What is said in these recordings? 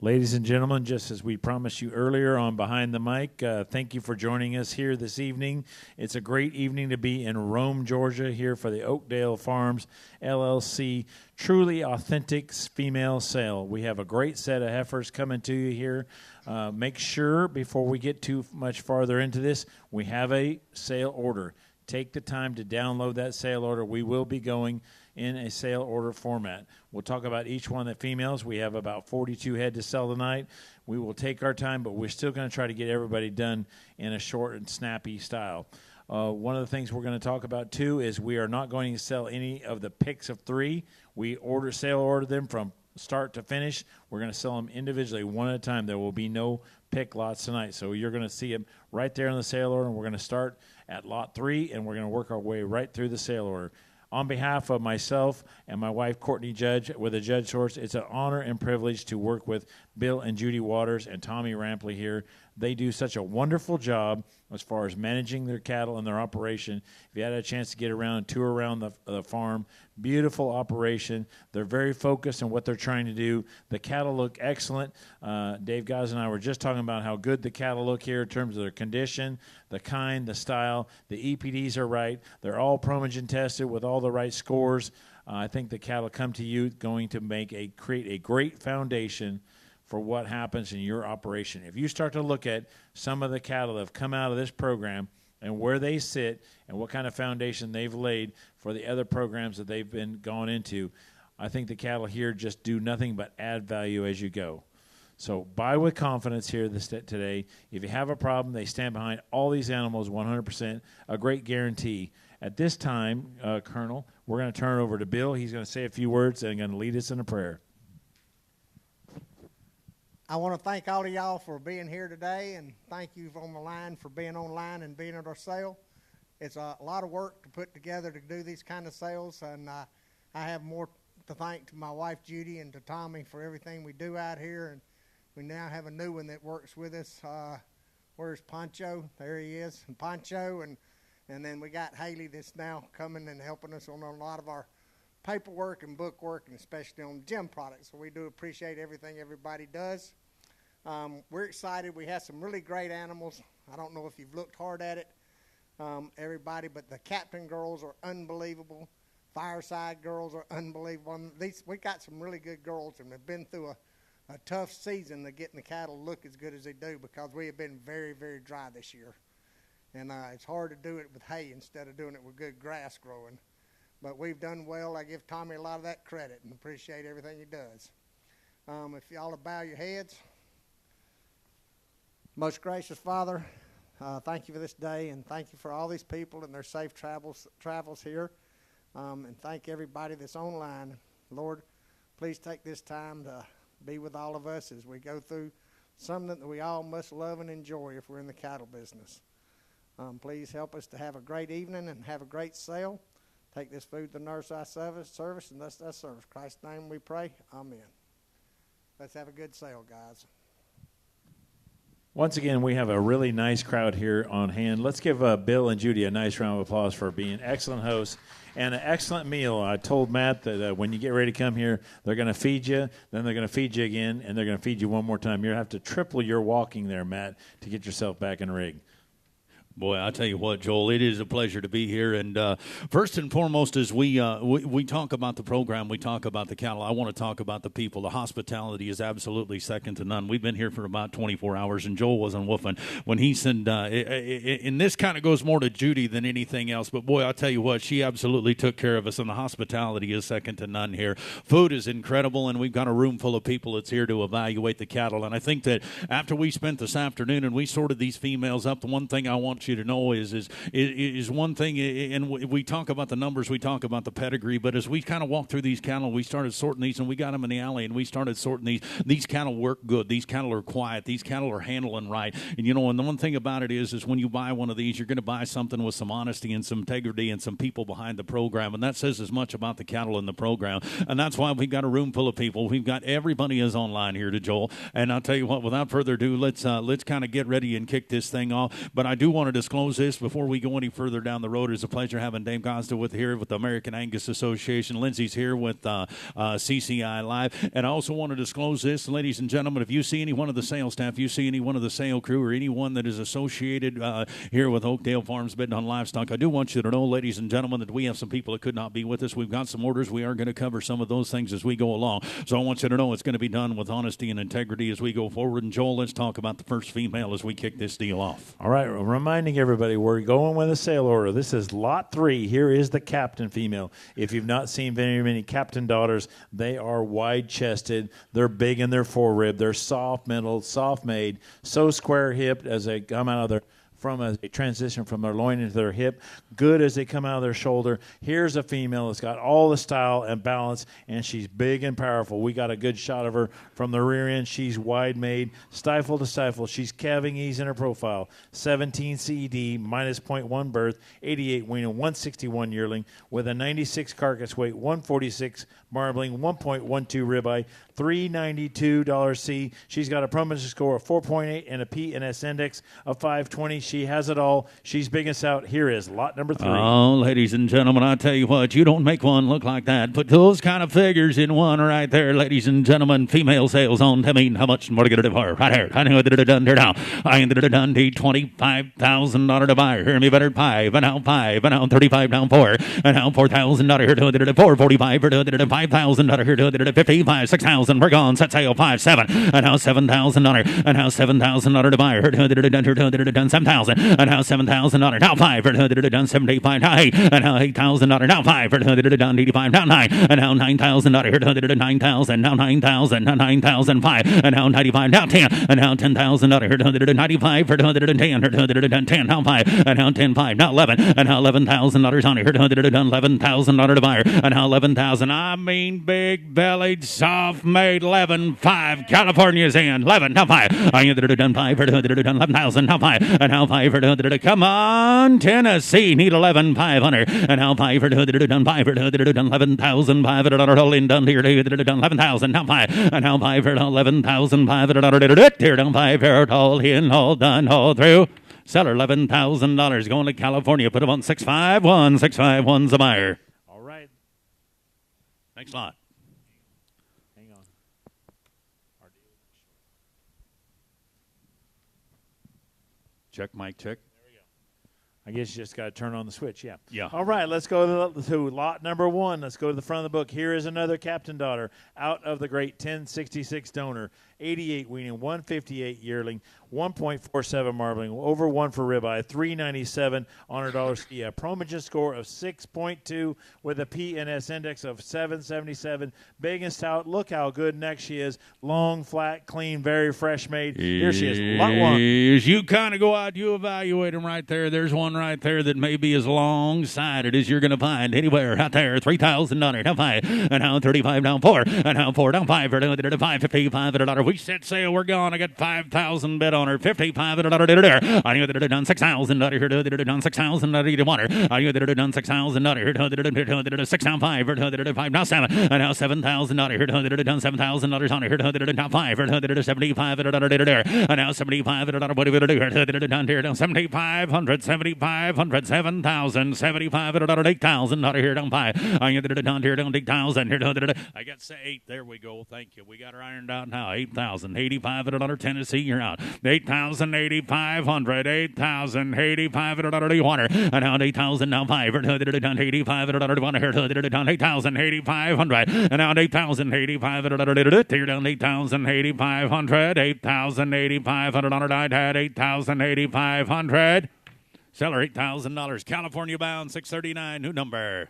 Ladies and gentlemen, just as we promised you earlier on Behind the Mic, thank you for joining us here this evening. It's a great evening to be in Rome, Georgia, here for the Oakdale Farms LLC Truly Authentic Female Sale. We have a great set of heifers coming to you here. Make sure, before we get too much farther into this, we have a sale order. Take the time to download that sale order. We will be going in a sale order format. We'll talk about each one of the females. We have about 42 head to sell tonight. We will take our time, but we're still going to try to get everybody done in a short and snappy style. One of the things we're going to talk about, too, is we are not going to sell any of the picks of three. We sale order them from start to finish. We're going to sell them individually, one at a time. There will be no pick lots tonight. So you're going to see them right there in the sale order, and we're going to start at lot 3, and we're going to work our way right through the sale order. On behalf of myself and my wife, Courtney Judge, with the Judge Source, it's an honor and privilege to work with Bill and Judy Waters and Tommy Rampley here. They do such a wonderful job as far as managing their cattle and their operation. If you had a chance to get around and tour around the farm, beautiful operation. They're very focused on what they're trying to do. The cattle look excellent. Dave Gaz and I were just talking about how good the cattle look here in terms of their condition, the kind, the style. The EPDs are right. They're all Promogen tested with all the right scores. I think the cattle come to you going to create a great foundation for what happens in your operation. If you start to look at some of the cattle that have come out of this program and where they sit and what kind of foundation they've laid for the other programs that they've been gone into, I think the cattle here just do nothing but add value as you go. So buy with confidence here today. If you have a problem, they stand behind all these animals 100%, a great guarantee. At this time, Colonel, we're going to turn it over to Bill. He's going to say a few words and going to lead us in a prayer. I want to thank all of y'all for being here today, and thank you on the line for being online and being at our sale. It's a lot of work to put together to do these kind of sales, and I have more to thank to my wife Judy and to Tommy for everything we do out here. And we now have a new one that works with us. Where's Pancho? There he is, and Pancho, and then we got Haley that's now coming and helping us on a lot of our paperwork and book work, and especially on gym products. So we do appreciate everything everybody does. We're excited. We have some really great animals. I don't know if you've looked hard at it, everybody, but the Captain girls are unbelievable. Fireside girls are unbelievable. We got some really good girls, and we've been through a tough season to getting the cattle look as good as they do because we have been very, very dry this year. And it's hard to do it with hay instead of doing it with good grass growing. But we've done well. I give Tommy a lot of that credit and appreciate everything he does. If y'all will bow your heads. Most gracious Father, thank you for this day, and thank you for all these people and their safe travels here. And thank everybody that's online. Lord, please take this time to be with all of us as we go through something that we all must love and enjoy if we're in the cattle business. Please help us to have a great evening and have a great sale. Take this food to nurse our service, and that's our service. In Christ's name we pray. Amen. Let's have a good sale, guys. Once again, we have a really nice crowd here on hand. Let's give Bill and Judy a nice round of applause for being excellent hosts and an excellent meal. I told Matt that when you get ready to come here, they're going to feed you, then they're going to feed you again, and they're going to feed you one more time. You're going to have to triple your walking there, Matt, to get yourself back in the rig. Boy, I tell you what, Joel, it is a pleasure to be here. And first and foremost, as we talk about the program, we talk about the cattle, I want to talk about the people. The hospitality is absolutely second to none. We've been here for about 24 hours, and Joel wasn't woofing when he said, and this kind of goes more to Judy than anything else, but boy, I'll tell you what, she absolutely took care of us, and the hospitality is second to none here. Food is incredible, and we've got a room full of people that's here to evaluate the cattle. And I think that after we spent this afternoon and we sorted these females up, the one thing I want you to know is one thing, and we talk about the numbers, we talk about the pedigree, but as we kind of walk through these cattle, we started sorting these, and we got them in the alley, and we started sorting these cattle work good, these cattle are quiet, these cattle are handling right. And you know, and the one thing about it is when you buy one of these, you're going to buy something with some honesty and some integrity and some people behind the program, and that says as much about the cattle in the program. And that's why we've got a room full of people. We've got everybody is online here to Joel, and I'll tell you what, without further ado, let's kind of get ready and kick this thing off. But I do want to disclose this before we go any further down the road. It's a pleasure having Dave Gosda here with the American Angus Association. Lindsay's here with CCI Live. And I also want to disclose this, ladies and gentlemen, if you see any one of the sales staff, you see any one of the sale crew, or anyone that is associated here with Oakdale Farms Betting on Livestock, I do want you to know, ladies and gentlemen, that we have some people that could not be with us. We've got some orders. We are going to cover some of those things as we go along. So I want you to know it's going to be done with honesty and integrity as we go forward. And Joel, let's talk about the first female as we kick this deal off. All right, reminding everybody, we're going with a sale order. This is lot 3. Here is the captain female. If you've not seen very many captain daughters, they are wide-chested. They're big in their forerib. They're soft-middled, soft-made, so square-hipped as they come out of their from a transition from their loin into their hip, good as they come out of their shoulder. Here's a female that's got all the style and balance, and she's big and powerful. We got a good shot of her from the rear end. She's wide-made, stifle to stifle. She's calving ease in her profile. 17 CED, minus 0.1 birth, 88 weaning, 161 yearling, with a 96 carcass weight, 146 marbling, 1.12 ribeye, $392 C. She's got a promise score of 4.8 and a P&S index of 520. She has it all. She's biggest out. Here is lot number 3. Oh, ladies and gentlemen, I tell you what, you don't make one look like that. Put those kind of figures in one right there, ladies and gentlemen. Female sales on. Tell me how much more to get it for. Right here. I know that it done there now. I ain't that it done the $25,000 to buy. Hear me better. 5 and now 5 and now 35 down 4 and now $4,000 here to it 445 for to it $5,000 here to it 55 6,000. We're gone. Set sale 5 7 and now $7,000 and now $7,000 to buy. Here to it done 7,000 and now $7,000 now 5 for to it done 75 now 8 and now $8,000 now 5 for to it done 85 now 9 and now $9,000 here to it 9,000 now 9,000 now 9,005 and now 95 now 10 and now $10,000 here to it 95 for to it 10 here to it 10 now 5 and now 10,5 now 11 and now $11,000 on here to it $11,000 to buy and now 11,000. I mean big bellied soft made 11,5 California's in 11 now 5 I get it done 5 for to it 11,000 now 5 and now 5 for to it come on Tennessee need 11,500 and now 5 for to it done 5 for to it 11,500 rolling done here to it done 11,000 now 5 and now 5 for 11,500 here down 5 for all in all done all through. Seller $11,000 going to California. Put him on 651. 651's a buyer. All right. Next lot. Hang on. Check, mic check. I guess you just got to turn on the switch, yeah. Yeah. All right, let's go to lot number 1. Let's go to the front of the book. Here is another captain daughter out of the great 1066 donor. 88 weaning, 158 yearling, 1.47 marbling, over 1 for ribeye, 397 on her dollar ski. A Promogen score of 6.2 with a P&S index of 777. Big and stout. Look how good neck she is. Long, flat, clean, very fresh made. Here she is, lot 1. You kind of go out, you evaluate them right there. There's one right there that may be as long-sided as you're going to find anywhere out there. $3,000 down 5, and now 35 down 4, and now 4 down 5 for $555. We set sail, we're gone. I got 5,000 bid on her. $5,500 I knew that it done $6,000 here to it done $6,000 to water. I knew that it done $6,000 here to it 6 down 5 for it 5 now 7 and now $7,000 here to it done $7,000 on here to it now 5 for it 75 and now 75 what do we do here to it done here down 7,500 7,500 7,000 75 $8,000 here down 5 I knew that it done here down 8,000 here to it I got to say 8. There we go. Thank you. We got her ironed out now. 8,000 $8,500 Tennessee. You're out. 8,000 8,500 8,000 8,500 water and now 8,000 now 5 done 8,500 water here done 8,000 8,500 and now 8,000 8,500 here down 8,000 8,500 8,000 8,500 I had 8,000 8,500 seller $8,000 California bound 639 new number.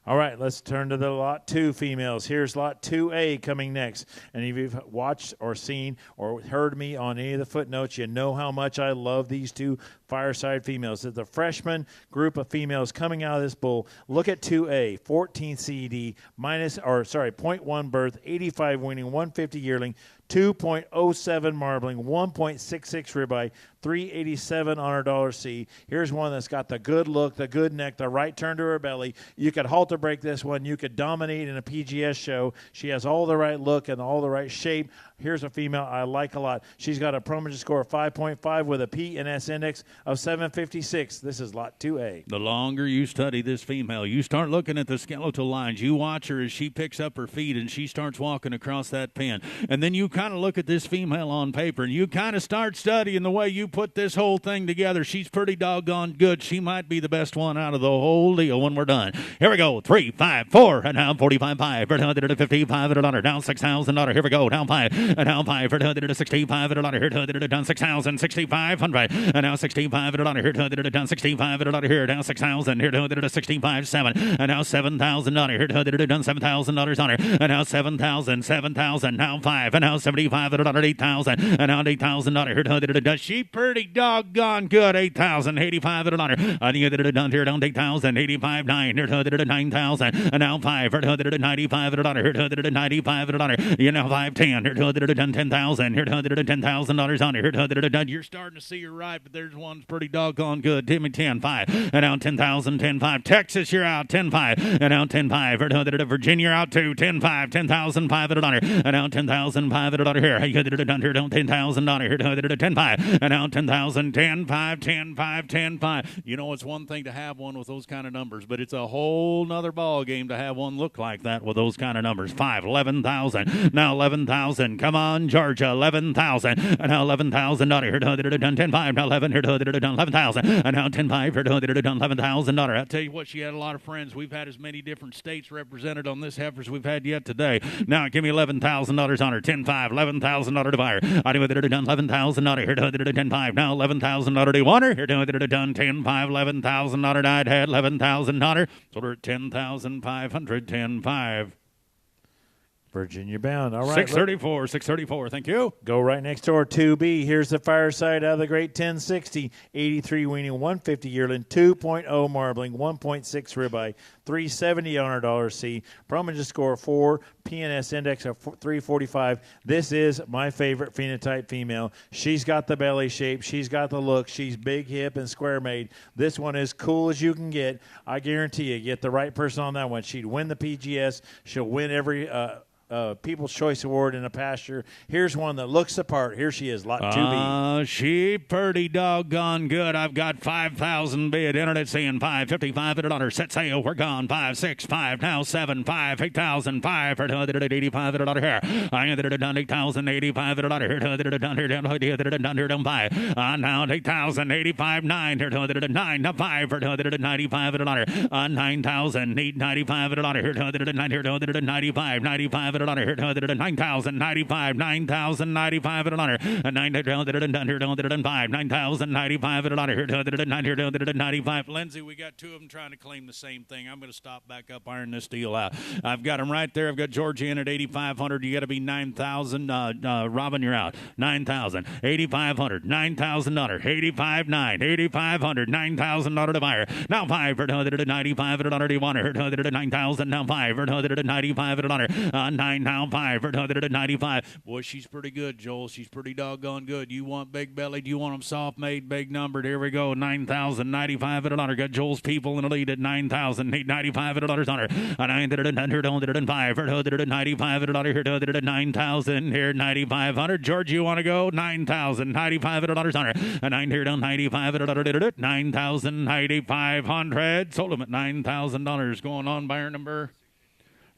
All right, let's turn to the lot 2 females. Here's lot 2A coming next. And if you've watched or seen or heard me on any of the footnotes, you know how much I love these 2 fireside females. It's the freshman group of females coming out of this bull. Look at 2A, 14 CED, 0.1 birth, 85 weaning, 150 yearling, 2.07 marbling, 1.66 ribeye, 387 on her dollar C. Here's one that's got the good look, the good neck, the right turn to her belly. You could halter break this one. You could dominate in a PGS show. She has all the right look and all the right shape. Here's a female I like a lot. She's got a Promogen score of 5.5 with a P&S index of 756. This is lot 2A. The longer you study this female, you start looking at the skeletal lines. You watch her as she picks up her feet and she starts walking across that pen. And then you kind of look at this female on paper and you kind of start studying the way you put this whole thing together. She's pretty doggone good. She might be the best one out of the whole deal when we're done. Here we go. 3, 5, 4, and now 45, 5, $155, down $6,000. Here we go. Down 5, and now 5, $165, here, down 6,000, 6,500, and now $65, here, down $65, here, down 6,000, here, $65, 7, and now $7,000, here, down $7,000 on her, and now 7,000, 7,000, now 5, and now $75, 8,000, and now $8,000, here, she pretty doggone good, 8,000, $85, and you done here, down 8,000, 85, 9, here, 9,000, and now 5, $95, here, $95, you know 5, 10, here, done 10,000, here, $10,000 on here, you're starting to see you're right, but there's one's pretty doggone good. Timmy 10, 5, and now 10,000, 10, 5. Texas, you're out, 10, 5, and now 10, 5. Virginia, out 2, 10, 5, 10,000, $5, and now 10,000, $5 here. You get it done here, don't $10,000 here, 10, 5, and now 10,000, 10, 5, 10, 5, 10, 5. You know, it's one thing to have one with those kind of numbers, but it's a whole nother ball game to have one look like that with those kind of numbers. 5, 11,000, now 11,000. Come on, Georgia, 11,000, and now $11,000 here, done 10, 5, now 11 here, done 11,000, and now 10, 5 here, done $11,000. I'll tell you what, she had a lot of friends. We've had as many different states represented on this heifer as we've had yet today. Now give me $11,000 on her, 10, 5, $11,000 to buy her. I do it done $11,000 here, done 10, 5, now $11,000 to want her here, done 10, 5, $11,000 I'd had $11,000. So we're at 10,500, 10, 5. Virginia bound. All right. 634, 634. Thank you. Go right next door, 2B. Here's the Fireside out of the great 1060. 83 weaning, 150 yearling, 2.0 marbling, 1.6 ribeye, 370 on our dollar C. Promogen score 4, PNS index of 345. This is my favorite phenotype female. She's got the belly shape. She's got the look. She's big hip and square made. This one is cool as you can get. I guarantee you, get the right person on that one. She'd win the PGS. She'll win every People's Choice Award in a pasture. Here's one that looks the part. Here she is, lot 2B. She pretty doggone good. I've got 5,000 bid. Internet saying 555 $1. Set sale. We're gone. 5, 6, 5. Now 7, 5, 8,000, 5 for $85 here. I ended it done 8,000, 85 $1 here. Done here, done here, done 5. Now 8,000, 85, 9 here. 9 to 5 for $95 $1. 9,000, 95 $1 here. 9 here, 95, 95 $1 here. 9,000, 95, 9,000, 95 $1. 9,000, 9,000, 95 $1 here. 95. Lindsay, we got two of them trying to claim the same thing. I'm going to stop back up, iron this deal out. I've got them right there. I've got Georgia in at 8,500. You got to be 9,000. Robin, you're out. 9,000, 8,500, $9,000, 85, 9, 8,500, $9,000 to buyer. Now 5 for $95 $1. Do you want her? 9,000. Now 5 for $95 $1. 9 now 5 for $95. Boy, she's pretty good, Joel. She's pretty doggone good. You want big bellied? You want them soft made, big numbered? Here we go. 9,000, $95 $1. Got Joel's people in the lead at 9,000, $95 $1 on her. 9,500 for $95 $1. Here 9,000 here 9,500. George, you want to go? 9,000, $95 $1 on her. 9 here down $95 $1. 9,000, 9,500. Sold him at $9,000. Going on buyer number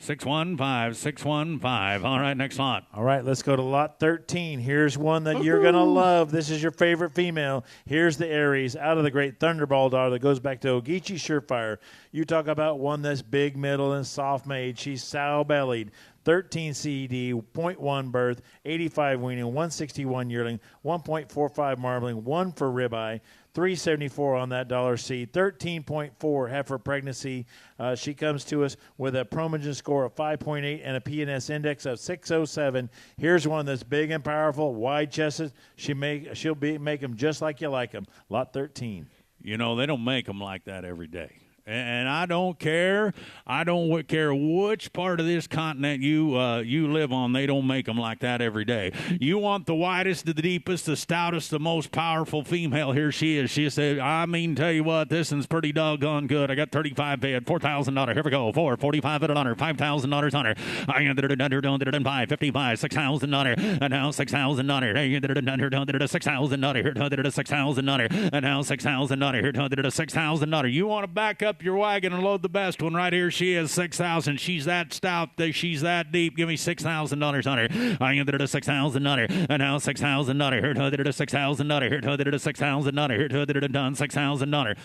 615, 615. All right, next lot. All right, let's go to lot 13. Here's one that you're going to love. This is your favorite female. Here's the Aries out of the great Thunderball daughter that goes back to Ogeechee Surefire. You talk about one that's big, middle, and soft made. She's sow-bellied. 13 CED, 0.1 birth, 85 weaning, 161 yearling, 1.45 marbling, 1 for ribeye, 374 on that dollar C, 13.4 heifer pregnancy. She comes to us with a Promogen score of 5.8 and a PNS index of 607. Here's one that's big and powerful, wide chested. She'll make them just like you like them. Lot 13. You know, they don't make them like that every day. And I don't care. I don't care which part of this continent you live on. They don't make them like that every day. You want the widest, the deepest, the stoutest, the most powerful female. Here she is. She said, I mean, tell you what, this one's pretty doggone good. I got 35 bid, $4,000. Here we go. 45 on her, $5,000 on her. I ended it under 5, 55, $6,000. And now $6,000. I ended it under $6,000. Here to the $6,000. And now $6,000. Here to the $6,000. You want to back up your wagon and load the best one right here. She is 6,000. She's that stout. She's that deep. Give me $6,000 on her. I ended it $6,000. And now $6,000. Here to the $6,000. Here to the $6,000. Here to the done $6,000.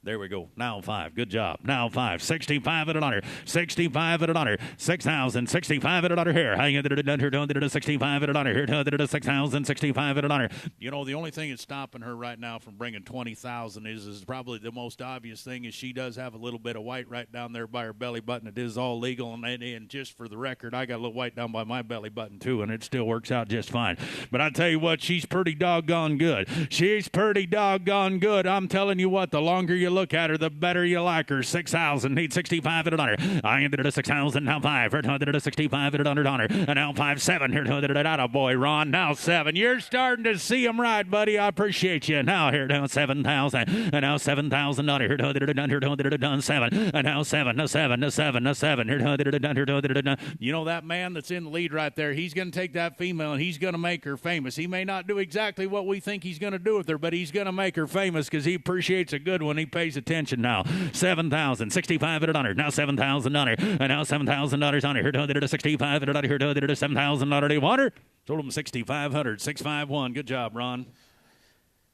There we go. Now 5. Good job. Now 5. 65 at $100. 65 at $100. 6,000. 65 at $100 here. I ended it under 65 at $100. Here to 6,000. 65 at $100. You know, the only thing that's stopping her right now from bringing 20,000 is probably the most obvious thing is she does have a little bit of white right down there by her belly button. It is all legal, and just for the record, I got a little white down by my belly button too, and it still works out just fine. But I tell you what, she's pretty doggone good. She's pretty doggone good. I'm telling you what, the longer you look at her, the better you like her. 6,000. Need 65 at $100. I ended it at 6,000. Now 5. Here to the 65 at $100. And now 5, 7. Here to the out boy, Ron. Now 7. You're starting to see them right, buddy. I appreciate you. Now here down 7,000. And now $7,000. Here to the done 7. And now 7. To 7. To 7. To 7. Here to the done. You know that man that's in the lead right there. He's going to take that female and he's going to make her famous. He may not do exactly what we think he's going to do with her, but he's going to make her famous because he appreciates a good one. He pays attention now. 7,000. 65 at $100. Now $7,000. And now $7,000 on it. Here to the 65 at $100. Here to the $7,000. Do you want her? Told him 6,500. 651. Good job, Ron.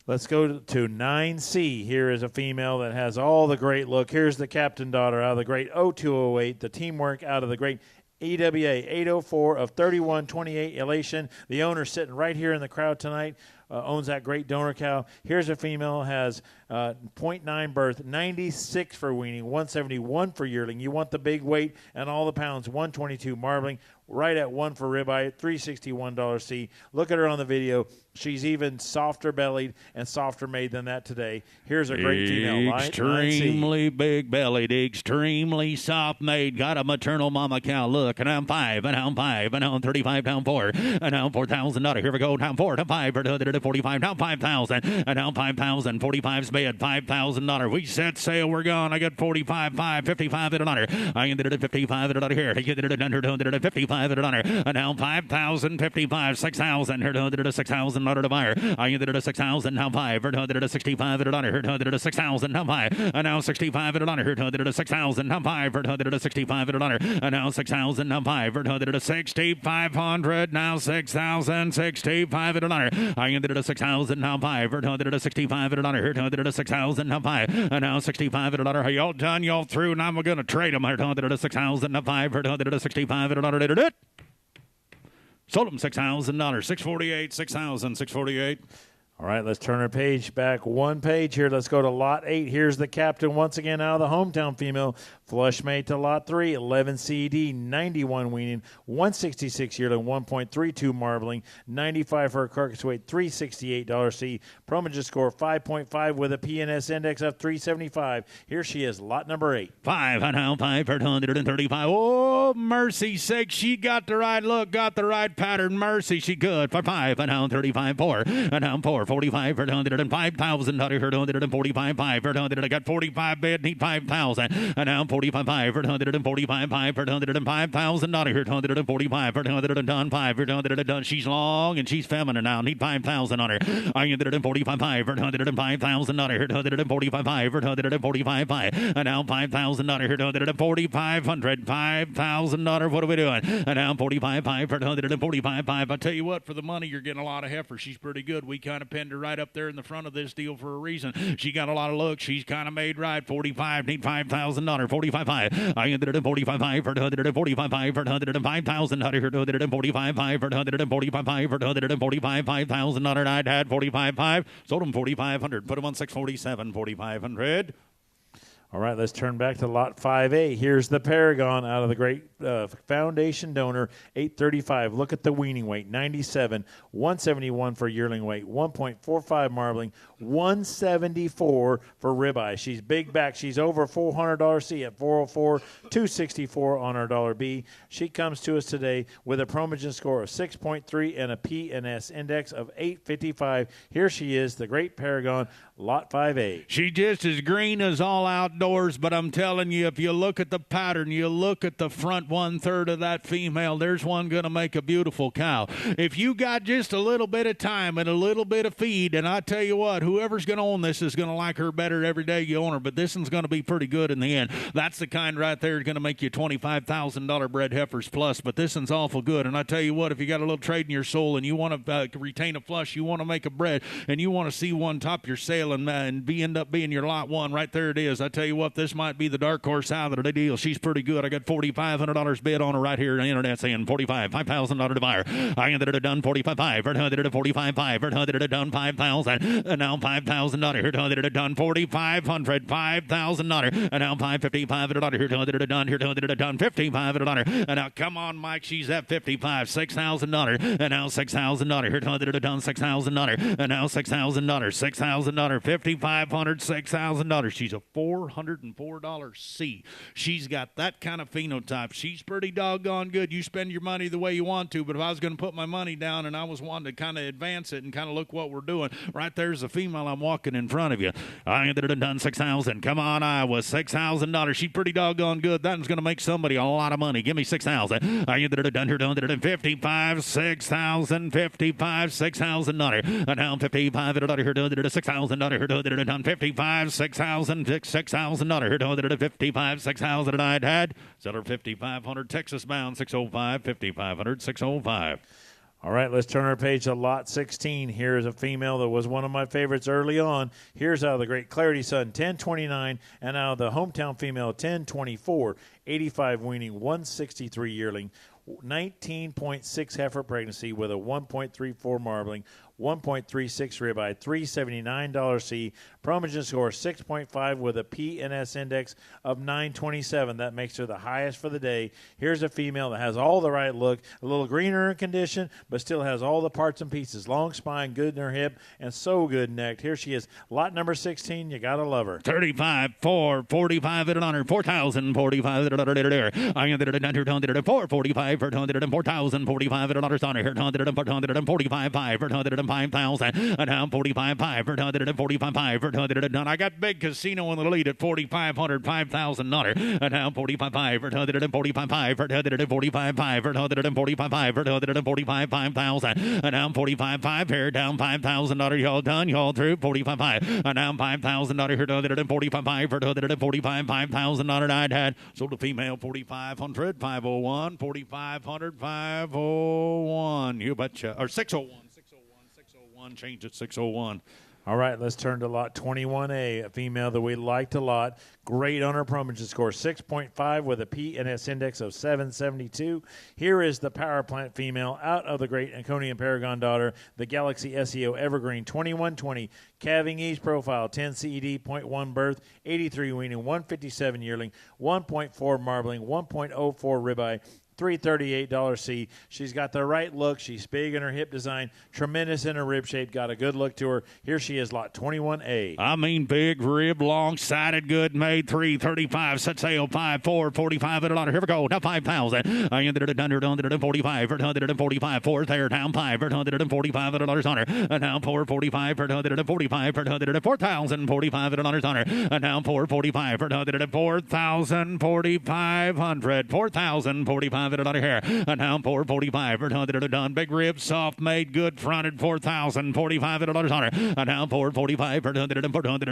Let's go to 9C. Here is a female that has all the great look. Here's the captain daughter out of the great 0208, the teamwork out of the great EWA 804 of 3128 Elation. The owner sitting right here in the crowd tonight. Owns that great donor cow. Here's a female, has 0.9 birth, 96 for weaning, 171 for yearling. You want the big weight and all the pounds, 122 marbling, right at 1 for ribeye, $361 C. Look at her on the video. She's even softer bellied and softer made than that today. Here's a great female. Extremely big bellied, extremely soft made. Got a maternal mama cow. Look, and I'm 5, and I'm 5, and I'm 35, down 4, and now $4,000. Here we go, down 4 to 5, to 45, now 5,000, and now 5,000. 45's bid, $5,000. We set sail, we're gone. I got 45, 5, 55 at $100. I ended it at 55 at $100 here. I get it at 100, 55 at $100, and now 5,000, 55, 6,000. Here to 6,000. To buyer. I ended it at 6,000. Now 5. Here to 65 at $100. Here to 6,000. Now 5. And now 65 at $100. Here to 6,000. Now 5. Here to 65 at $100. And now 6,000. Now 5. Here to 6,500. Now 6,000. 65 at $100. I ended it at 6,000. Now 5. Here to 65 at $100. Here to 6,000. Now 5. And now 65 at $100. Are y'all done? Y'all through? Now we're going to trade them. Here to 6,000. Now 5. Here to 65 at $100. Sold them $6,000. 648, 6,000, 648. All right, let's turn our page back one page here. Let's go to Lot 8. Here's the captain once again out of the hometown female. Flush mate to Lot 3, 11 CD, 91 weaning, 166 yearling, 1.32 marbling, 95 for a carcass weight, $368 C. Promager score 5.5 with a PNS index of 375. Here she is, lot number 8. 5, and now 5 for 135. Oh, mercy sake, she got the right look, got the right pattern. Mercy, she good for 5, and now 35, 4, and now 4, 45 for 105,000. Here 145, 5 for 100. I got 45 bid, need 5,000, and now 45, 5 for 145, 5 for 105,000. Here 145 for 100 done, 5 for 100 done. She's long and she's feminine now. Need 5,000 on her. I ended 45, 5 for 105,000. Here 145, 5 for 145, 5, and now 5,000. Here 4,500, 5,000. What are we doing? And now 45, 5 for 145, 5. I tell you what, for the money, you're getting a lot of heifer. She's pretty good. We kind of pinned her right up there in the front of this deal for a reason. She got a lot of looks. She's kind of made right. 45, need $5,000. 45, 5. I ended at 45, 5 for 145, 5 for 105,000. Here 145, 5 for 145, 5 for 145, 5,000. I'd had 45, 5. Sold them 4,500. Put them on 647, 4,500. All right, let's turn back to lot 5A. Here's the Paragon out of the great foundation donor, 835. Look at the weaning weight, 97, 171 for yearling weight, 1.45 marbling, 174 for ribeye. She's big back. She's over $400 C at 404, 264 on her dollar B. She comes to us today with a Promogen score of 6.3 and a P&S index of 855. Here she is, the great Paragon, lot 5A. She's just as green as all outdoors, but I'm telling you, if you look at the pattern, you look at the front one-third of that female, there's one going to make a beautiful cow. If you got just a little bit of time and a little bit of feed, and I tell you what, whoever's going to own this is going to like her better every day you own her, but this one's going to be pretty good in the end. That's the kind right there going to make you $25,000 bred heifers plus, but this one's awful good. And I tell you what, if you got a little trade in your soul and you want to retain a flush, you want to make a bred, and you want to see one top your sale and end up being your lot one, right there it is. I tell you what, this might be the dark horse out of the deal. She's pretty good. I got $4,500 bid on her right here on the internet saying $5,000 to buy her. I ended it done $45,500, $45,500, it done $5,000, and now $5,000. Here to it done $4,500, $5,000, and now $5,500. Here to it done $5,500, and now come on, Mike, she's at $55, $6,000, and now $6,000. Here to it done $6,000, and now $6,000, $6,000, $5,500, $6,000. She's a $404 C. She's got that kind of phenotype. She's pretty doggone good. You spend your money the way you want to, but if I was going to put my money down and I was wanting to kind of advance it and kind of look what we're doing, right there's the female I'm walking in front of you. I ended it done $6,000. Come on, Iowa, $6,000. She's pretty doggone good. That one's going to make somebody a lot of money. Give me $6,000. I ended it done here, done $55, $6,000, $55, $6,000. And now $55 here, done $6,000. Here, done $55, $6,000, $6,000. Here, done $55, $6,000. I'd had seller 5,500 Texas bound 605, 5,500 605. All right, let's turn our page to lot 16. Here's a female that was one of my favorites early on. Here's out of the great Clarity Sun, 1029, and out of the hometown female, 1024, 85 weaning, 163 yearling, 19.6 heifer pregnancy with a 1.34 marbling, 1.36 ribeye, $379 C. Promogen score 6.5 with a P&S index of 927. That makes her the highest for the day. Here's a female that has all the right look, a little greener in condition, but still has all the parts and pieces. Long spine, good in her hip, and so good necked. Here she is, lot number 16. You got to love her. 35, 4, 45 at an 4,000, 45 at an there. I ended it at 4, 45, 4,000, 45 at an here, 145, 5, 5,000, and now 45, 5, 45, 5, I got big casino in the lead at 4,500, $5,000, and now 45, 5, 45, 5, 45, 5, 45, 5,000, and now 45, 5, here down $5,000, y'all done, y'all through 45, 5, and now $5,000 here, 45, 5, 45, $5,000 I'd had, sold the female 4,500, 501, 4,500, 501, you betcha, or 601. Change it 601. All right, let's turn to lot 21A, a female that we liked a lot. Great on her Promogen score, 6.5 with a P&S index of 772. Here is the power plant female out of the great Iconium Paragon daughter, the Galaxy SEO Evergreen 2120, calving ease profile, 10 CED, 0.1 birth, 83 weaning, 157 yearling, 1.4 marbling, 1.04 ribeye, $338 C. She's got the right look. She's big in her hip design, tremendous in her rib shape, got a good look to her. Here she is, lot 21A. I mean, big rib, long-sided, good made, 335, set sale, 5, 4, 45 at a lot. Here we go, now 5,000. I ended it at 145, 145, 4 there, down 5, 145 at a $100 on her. And now 445, 145, 4,000, 45 at a $100 on her. And now 445, 4,000, 4,500, 4,000, 45 at a $100 here. And now 445, 100 done. Big rib, soft made, good fronted, 4,000, 45 at a $100 on her. And now 445, 445,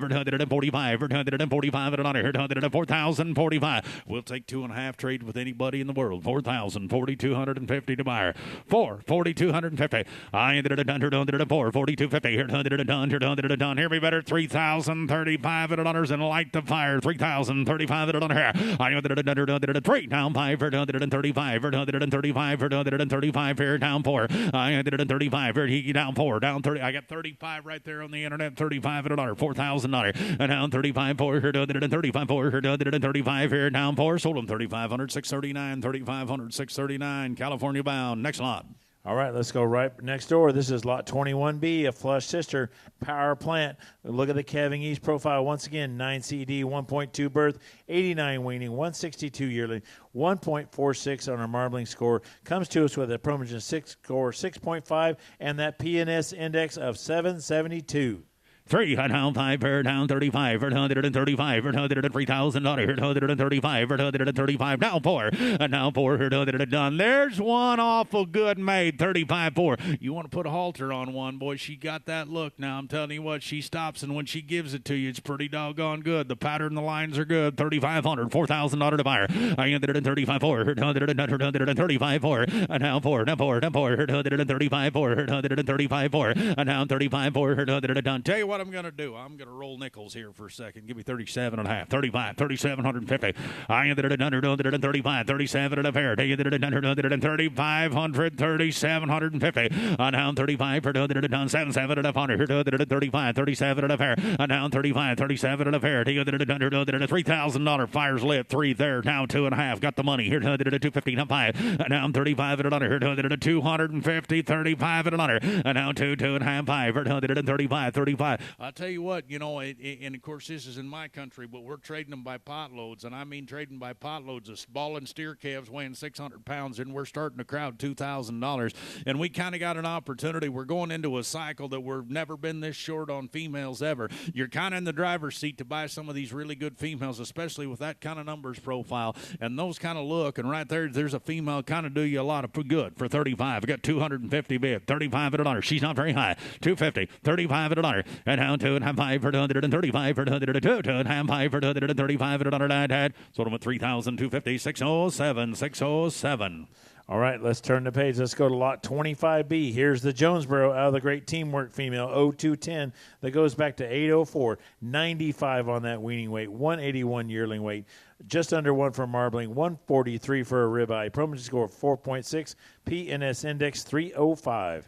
445, 445 at a $100 here, 4,045. We'll take 2.5 trade with anybody in the world. 4,000, 4,250 to buy her. 4,250. I ended it at 4, 4,250 here, 100 done, here, 100 done. Here we better 3,035 at a $100 and light the fire. 3,035 at a $100 here. I ended it at 3, down 5 for 135, 135 here, down 4. 135 here, he down 4, down 30. I got 35 right there on the internet, 35 at $1, $4,000. And down 35 4, 35 4, 35 here, down 4. Sold him 3,500, 639, 3,500, 639. California bound. Next lot. All right, let's go right next door. This is lot 21B, a flush sister power plant. Look at the Kevin East profile once again. 9 CD, 1.2 birth, 89 weaning, 162 yearling, 1.46 on our marbling score. Comes to us with a Promogen 6 score 6.5 and that PNS index of 772. 3, down 5, down 35, 135, $3,000, 135, down 4, down 4, done. There's one awful good made, 35 4. You want to put a halter on one, boy? She got that look. Now I'm telling you what, she stops, and when she gives it to you, it's pretty doggone good. The pattern, the lines are good. 3,500, $4,000 to buyer. I ended it in 35 4, 135 4, down 4, down 4, down 4, 135 4, 135 4, down 35 4, done. Tell you what I'm going to do. I'm going to roll nickels here for a second. Give me 37 and a half, 35, 3,750. I ended it at 135, 37 and a pair. They ended it at 3,500, 3,750. Down 35 for down 77 and a hundred. 35, 37 and a pair. Down 35, 37 and a pair. They ended it at $3,000. Fires lit. 3 there. Down 2.5. Got the money here. 250. Down 5. Down 35 and under. 250. 35 and under. Down 2.5. 5. 135. 35. I'll tell you what, and of course this is in my country, but we're trading them by potloads, and I mean trading by potloads of ball and steer calves weighing 600 pounds, and we're starting to crowd $2,000, and we kind of got an opportunity. We're going into a cycle that we've never been this short on females ever. You're kind of in the driver's seat to buy some of these really good females, especially with that kind of numbers profile and those kind of look, and right there's a female kind of do you a lot of good for 35. I got 250 bid, 35 at $1. She's not very high. 250, 35 at $1. And down 2.5 for 135 for 102, 2.5 for 135 at $100. Sold them at 3,250, 607, 607. All right, let's turn the page. Let's go to lot 25B. Here's the Jonesboro out of the Great Teamwork female, 0210, that goes back to 804, 95 on that weaning weight, 181 yearling weight, just under 1 for marbling, 143 for a ribeye. Promotion score 4.6, PNS index 305.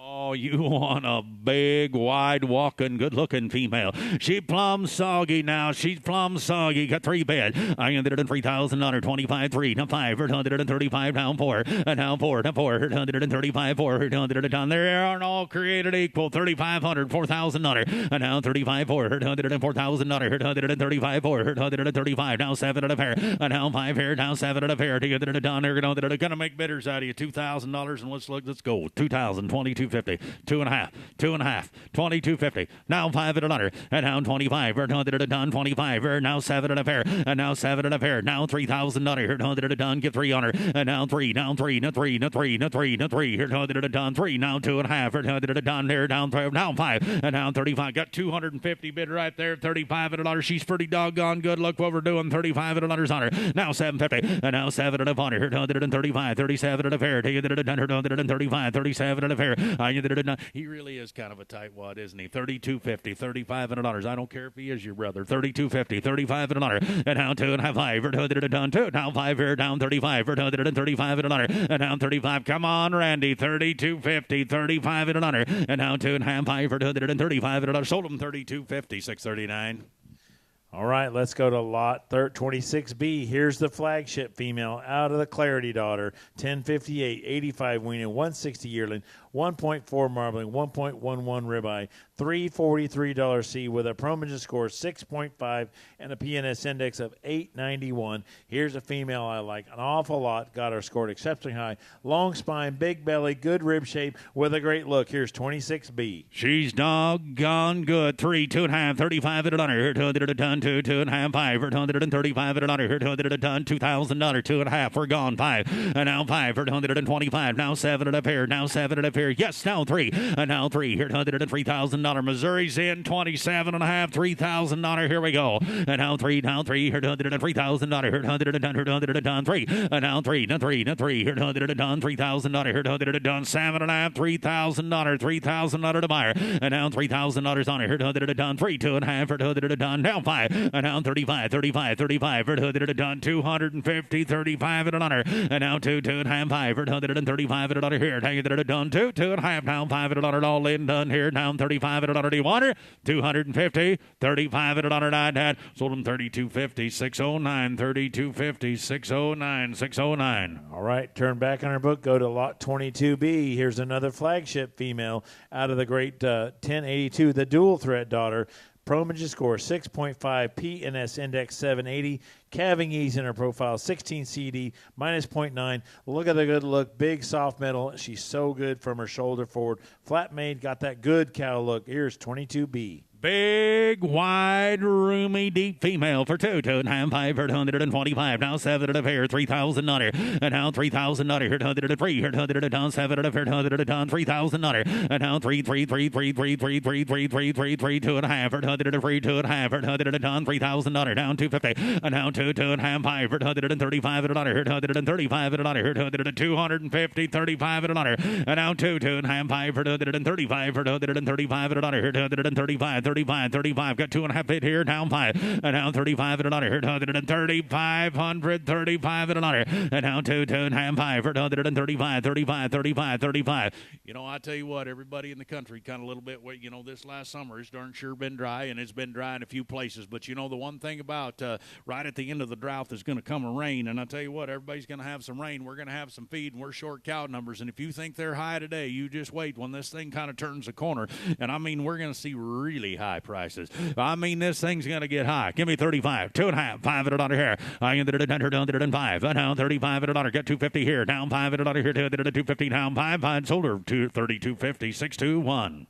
Oh, you want a big, wide, walking, good-looking female. She plumb soggy now. She's plumb soggy. Got 3 bid. I ended it at $3,000. 25 3. Down 5. 135 down 4. Down 4. Down 4. 135 4. 100 down. They aren't all created equal. 3,500. $4,000. Down 35 4. 104,000. 135 4. 135. Down 7 at a pair. Down 5 here. Down 7 at a pair. Down there. They're gonna make bidders out of you. $2,000. And let's go. 2,000. 2,250. 2.5, 2.5, 22.50. Now 5 at $100, and down 25. Done 25. Now 7 at a pair, and now 7 at a pair. Now $3,000. Done. Get 3 on her, and now 3. Now 3. Now 3. Now 3. Now 3. Now 3. Done 3. Now 2.5. Done there. Down 5. Now 5. And down 35. Got 250 bid right there. 35 at $100. She's pretty doggone good. Look what we're doing. 35 at $100's on her. Now 750. And now 7 at a pair. 135. 37 at a pair. 35. 37 at a pair. He really is kind of a tightwad, isn't he? 32.50, 35 at $100. I don't care if he is your brother. 32.50, 35 at $100. And down 2.5. Down 2. Down 5 here. Down 35. 35 at $100. And down 35. Come on, Randy. 32.50, 35 at $100. And down 2.5 for 35 at $100. Sold him 32.50, 639. All right, let's go to lot 26B. Here's the flagship female out of the Clarity Daughter, 1058, 85 weaning, 160 yearling, 1.4 marbling, 1.11 ribeye, $343 C with a Promogen score 6.5 and a PNS index of 891. Here's a female I like an awful lot. Got her scored exceptionally high. Long spine, big belly, good rib shape with a great look. Here's 26B. She's doggone good. 3, 2.5, 35 at $100. Done 2, 2.5, 5, 135 at $100. Done $2,000. 2.5. We're gone 5. And now 5 for 125. Now 7 at a pair. Now 7 at a pair. Yes, now 3. And now 3. Here $3,000. Missouri's in 27.5. $3,000. Here we go. And now 3. Now 3. Here $3,000. Here done 3. And now 3. Now 3. Now 3. Here done $3,000. Here done 7.5. $3,000. $3,000 to buyer. And now $3,000 on it. Here done 3. 2.5. Here done down 5. and now 35, 35, 35, for done 250, 35 and under, and now 2.5, 5, for 135 and under here, take it done 2.5, now 5 and under, all in done here, down 35 and under, water, 250, 35 and under, nine, sold them 32.50, 609, 32.50, 609, 609. All right, turn back on our book. Go to lot 22B. Here's another flagship female out of the great 1082, the dual threat daughter. Promage score 6.5, PNS index 780, calving ease in her profile 16 CD minus 0.9. Look at the good look, big soft metal. She's so good from her shoulder forward. Flat made, got that good cow look. Here's 22B. Big, wide, roomy, deep female for 2.5, 5, 125. Now 7 at a pair, 3,000 under. And now 3,000 under. Here 103. Here 100 down, 7 at a pair, 100 down, 3,000 under. And now 3, 3, 3, 3, 3, 3, 3, 3, 3, 3, 3, 2.5. For 103, 2.5. For 100 down, 3,000 under. Down 250. And now 2.5, 5 for 135 and under. Here 135 and under. Here 250, 35 and under. And now 2.5, 5 for 135. For 135 and under. Here 135. 35, 35, got 2.5 feet here, down 5, and down 35 and under, here 135, 35 and under, and down 2.5, 5, for 135, 35, 35, 35. You know, I tell you what, everybody in the country kind of a little bit, you know, this last summer has darn sure been dry, and it's been dry in a few places, but you know, the one thing about right at the end of the drought there's going to come a rain, and I tell you what, everybody's going to have some rain, we're going to have some feed, and we're short cow numbers, and if you think they're high today, you just wait when this thing kind of turns the corner, and I mean, we're going to see really high prices. I mean, this thing's going to get high. Give me 35, 2.5, 5 and under here. I ended it at 105. Down 35 and under. Get 250 here. Down 5 and under here. 250 down 5. Sold her to 32.50. 621.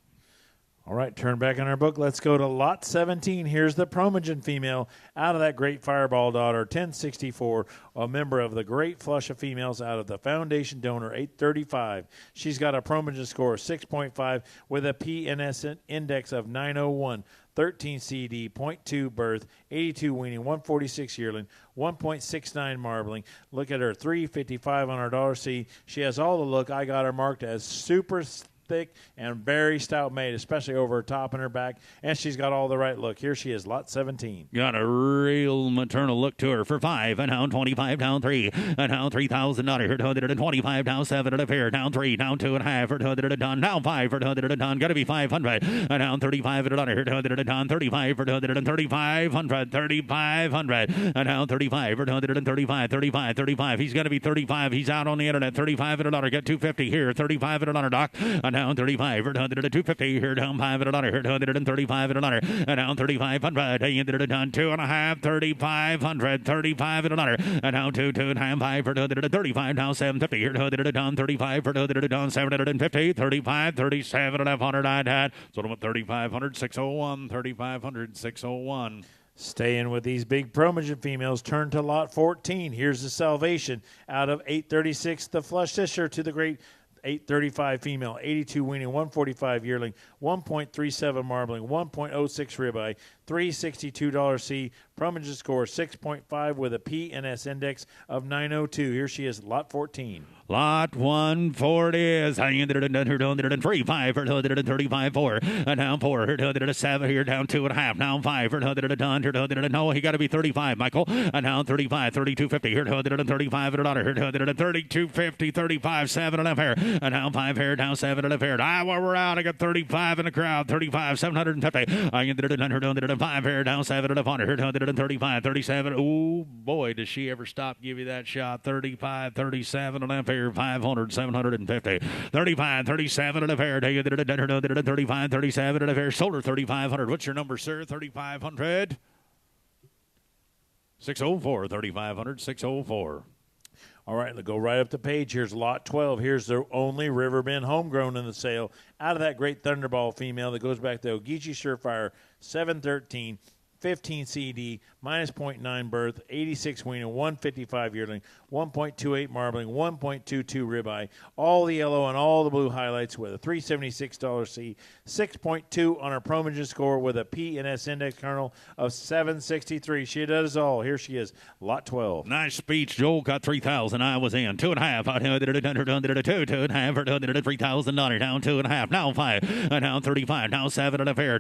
All right, turn back on our book. Let's go to lot 17. Here's the Promogen female out of that great Fireball daughter, 1064, a member of the great flush of females out of the Foundation donor, 835. She's got a Promogen score of 6.5 with a PNS index of 901. 13 CD, 0.2 birth, 82 weaning, 146 yearling, 1.69 marbling. Look at her, 355 on her dollar C. She has all the look. I got her marked as super thick and very stout made, especially over her top and her back, and she's got all the right look. Here she is, lot 17. Got a real maternal look to her for 5, and down 25, down 3, and down 3,000 under, 125, down 7 and a pair, down 3, down 2.5, for 100 done, down 5 for 100 done, got to be 500, and down 35 and under, 100 done, 35 for 3,500, 3,500, and down 35 for 135, 35, 35. He's got to be 35. He's out on the internet, 35 and under, get 250 here, 35 and under, doc, and down 35 for 250 here, down 5 and under, here 135 and under, and down 3,500. He ended it done 2.5, 3,500, 35 and under, and down 2.5, 5 for 235, down 750 here, 100 35 for 100 750, 35, 37 and a half hundred. I'd had sold them at 3,500, 601, 3,500, 601. Staying with these big Promogen females, turn to lot 14. Here's the Salvation out of 836, the flush sister to the great 835 female, 82 weaning, 145 yearling, 1.37 marbling, 1.06 ribeye, $362 C. Promogen score 6.5 with a PNS index of 902. Here she is, lot 14. Lot 140 is I ended it at 103, 5 for 135, 4, and down 4, 107 here, down 2.5, down 5 for 100, no, he got to be 35, Michael, and down 35, 32.50 here, 135 and a dollar, here, 32.50, 35, 7 and a half here, and down 5 here, down 7 and a half here. While we're out, I got 35 in the crowd, 35, 750. I ended it at 105 here, down 7 and a half, here, 135, 37. Oh boy, does she ever stop? Give you that shot, 35, 37 and a half. 500, 750, 35, 37 and a fair. 35, 37 and a fair. Sold her 3,500. What's your number, sir? 3,500. 604, 3,500, 604. All right, let's go right up the page. Here's lot 12. Here's the only Riverbend homegrown in the sale out of that great Thunderball female that goes back to Ogeechee Surefire, 713. 15 CD, minus 0.9 birth, 86 weaning, 155 yearling, 1.28 marbling, 1.22 ribeye, all the yellow and all the blue highlights with a $376 C, 6.2 on her Promogen score with a PNS index kernel of 763. She does it all. Here she is, lot 12. Nice speech. Joel got 3,000. I was in 2.5. 2.5 $3,000 down 2.5. Now 5. Down 35. Now 7 and a fair.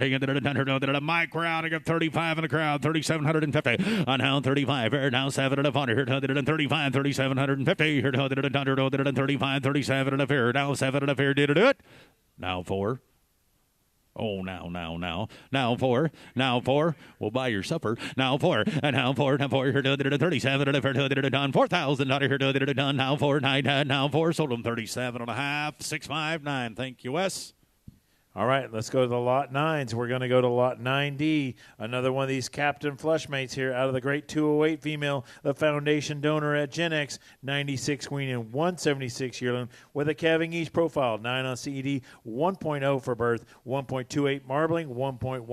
Mike Round. I got 35. 35 in the crowd, 3,750. Now 35, here now 7 and a 135, 3,750. Here 135, 37 and a fair. Now 7 and a fair. Did it? Now 4. Oh, now 4. We'll buy your supper. Now 4. And now 4. Now 4. Here 37 and a fair. Done 4,000. Here done. Now 4. Now 4. Sold them 37 and a half. 659. Thank you, Wes. All right, let's go to the lot 9s. We're going to go to lot 9D. Another one of these Captain Flushmates here out of the great 208 female, the foundation donor at Gen X, 96 queen and 176 yearling with a calving east profile, 9 on CED, 1.0 for birth, 1.28 marbling, 1.15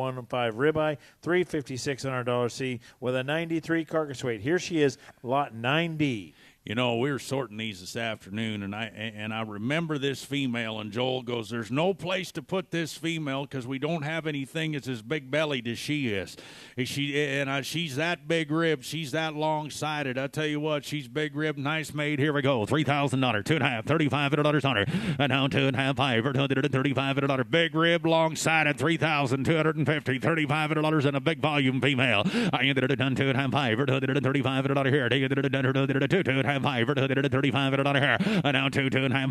ribeye, $356 on our $C with a 93 carcass weight. Here she is, lot 9D. You know, we were sorting these this afternoon, and I remember this female, and Joel goes, there's no place to put this female because we don't have anything that's as big-bellied as she is. She's that big-ribbed. She's that long-sided. I tell you what, she's big-ribbed, nice-made. Here we go, $3,000, 2.5, $3,500 on her. And now 2.5, $535. Big-ribbed, long-sided, $3,250, $3,500 and a big-volume female. I ended it at done 2.5, $535 here. They ended it at done 2.5. 35 here. And now 2.5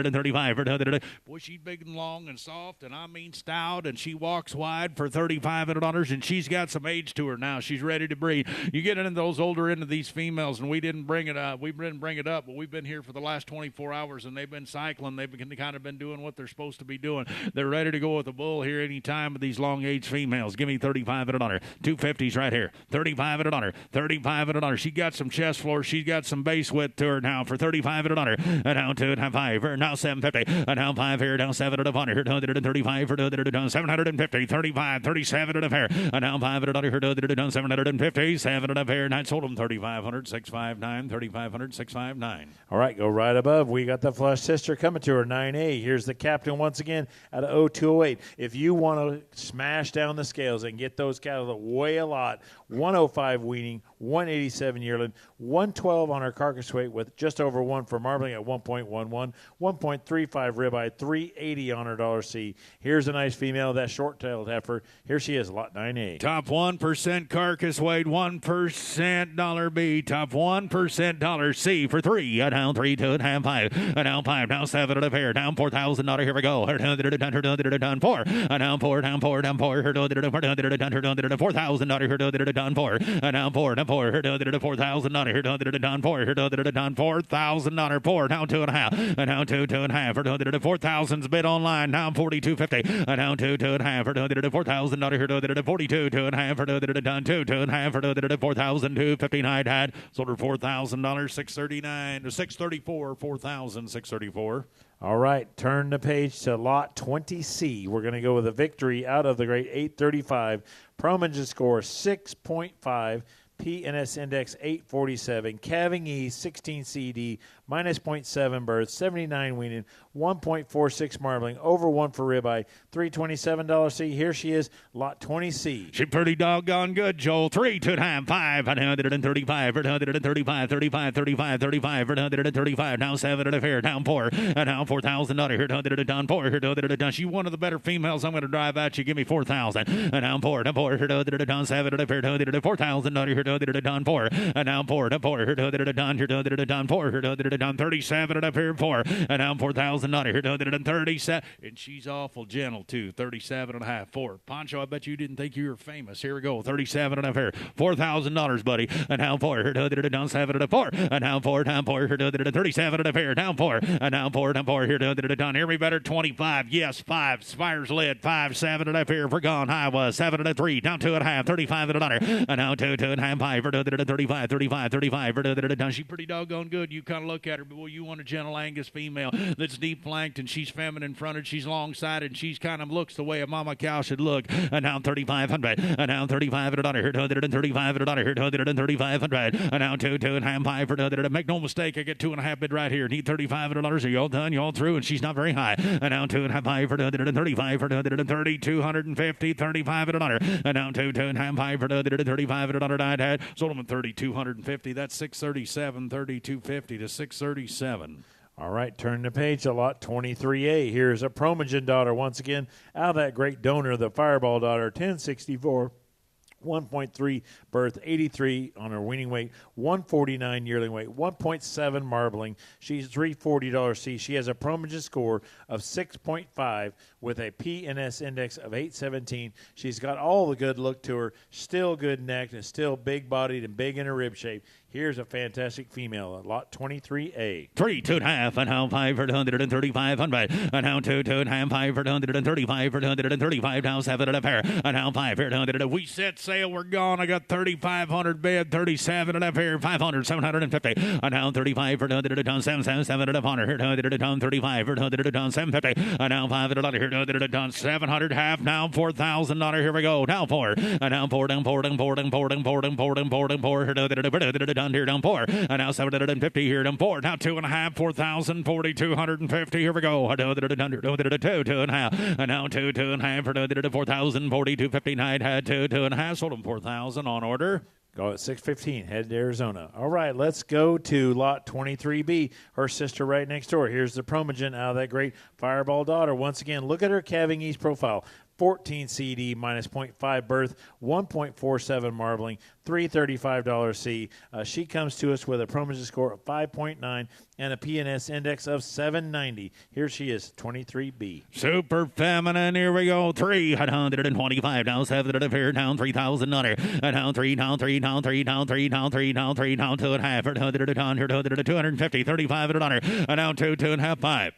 $35. Boy, she's big and long and soft, and I mean stout, and she walks wide for $35, and she's got some age to her now. She's ready to breed. You get into those older end of these females, and we didn't bring it up. But we've been here for the last 24 hours, and they've been cycling. They've kind of been doing what they're supposed to be doing. They're ready to go with the bull here any time with these long age females. Give me 35 at a dollar. 250s right here. 35 at a dollar. 35 at a dollar. She got some chest floor. She's got some base width to her now for 35 at a dollar. And now 2.5. Now 750. And now 5 here. Now 7 at a dollar. 235 for 750. 35. 37 at a fair. And now 5 at a dollar. 750. 7 at a fair. And I sold them 3,500. 659. 3,500. 659. All right, go right above. We got the flush sister coming to her, 9A. Here's the captain once again out of 0208. If you want to smash down the scales and get those cattle that weigh a lot, 105 weaning, 187 yearling, 112 on her carcass weight with just over 1 for marbling at 1.11, 1.35 ribeye, 380 on her $C. Here's a nice female, that short-tailed heifer. Here she is, lot 9A. Top 1% carcass weight, 1% $B. Top 1% $C for 3. Down 3, 2.5, 5. Down 5, down 7 at a pair. Down $4,000. Here we go. Down 4. Down 4. Down 4. Down 4. Down $4,000. Down 4. Down 4. Down 4. $4,000. Here down 4. Here down $4,000. 4. Down 2.5. Down 2.5. 4,000's bid online. Down 42.50. Down 2.5. $4,000. Here 42. 2.5. Down 2.5. 4,259. Had sold her $4,000. 639 to 634. 4,634. All right, turn the page to lot 20C. We're going to go with a victory out of the great 835. Proman's score 6.5. PNS index 847, calving E 16 CD, minus 0.7 birth, 79 weaning, 1.46 marbling, over 1 for ribeye, $327 C. Here she is, lot 20C. She's pretty doggone good, Joel. 3, 2.5, 5, 135, 135, 35, 35, 35, 135. Now 7 at a fair, down 4, and now $4,000. Here down 4, here down. She's one of the better females. I'm going to drive at you. Give me 4,000. And down 4, down 4, here down 7 at a fair, $4,000. Here down 4, and down 4, down 4, here down 4, here down 37 at a fair 4, and down $4,000. Here down 37, and she's awful gentle too. 37 and a half, 4. Pancho, I bet you didn't think you were famous. Here we go. 37 and a fair, $4,000, buddy. And down 4, here down 7 at a 4, and down 4, here 37 at a fair, down 4, and down 4, here down. Hear me better. 25, yes, 5. Spires lid 5, 7 at a fair for gone. High was 7 and a 3, down 2.5, 35 at a dollar, and now 2.5, 5, 35. She's pretty doggone good. You kind of look at her, but boy, you want a gentle Angus female that's deep flanked and she's feminine fronted, she's long sided, and she's kind of looks the way a mama cow should look. And now 3,500, and now 35 at a dollar, here 35 at a dollar, here 3,500, and now 2.5, 5 for make no mistake, I get 2.5 bid right here. Need 35 at a dollar. So you all done, you all through, and she's not very high. And now 2.5, 5 for 35 for 3,250, 35 at a dollar, and now 2.5, 5 for 35 at a dollar. Died had. Sold them at 3,250. That's 637, 3,250 to 637. All right, turn the page to lot 23A. Here's a Promogen daughter once again out of that great donor, the Fireball daughter, 1064. 1.3 birth, 83 on her weaning weight, 149 yearling weight, 1.7 marbling. She's $340 C. She has a Promogen score of 6.5 with a PNS index of 817. She's got all the good look to her, still good neck, and still big-bodied and big in her rib shape. Here's a fantastic female at lot 23A. 3, 2.5, and now 5 for 13500. And now 2, 2.5, 5 for 135 for 135. Now 7 and a pair. And now 5 for 100. We set sail. We're gone. I got 3,500 bid. 37 and a pair. 500, 750. And now 35 for 100. Down 7, 7, 7 and a 100. Down 35 for 100. Down 750. And now 5 and a here. 100. Down 700. Half now $4,000. Here we go. Now 4. And now 4 down 4 down 4 down 4 down 4 down 4 down 4 down 4 down here down 4, and now 750 here down 4, now 2.5, 4,000, 4,250. Here we go. 2, 2.5, and now 2, 2.5 for 4,000, 4,259. Had 2, 2.5, sold them 4,000 on order. Go at 6:15, head to Arizona. All right, let's go to lot 23B, her sister right next door. Here's the Promogen out of that great Fireball daughter. Once again, look at her calving ease profile. 14 CD minus 0.5 birth, 1.47 marbling, $335 C. She comes to us with a Promogen score of 5.9 and a PNS index of 790. Here she is, 23B. Super feminine. Here we go. 325. Now 7 and a pair. Down 3,000 under. Down 3, down 3, down 3, down 3, down 3, down 3, down 2.5. 250. 35 and under. And now 2, 2.5, 5.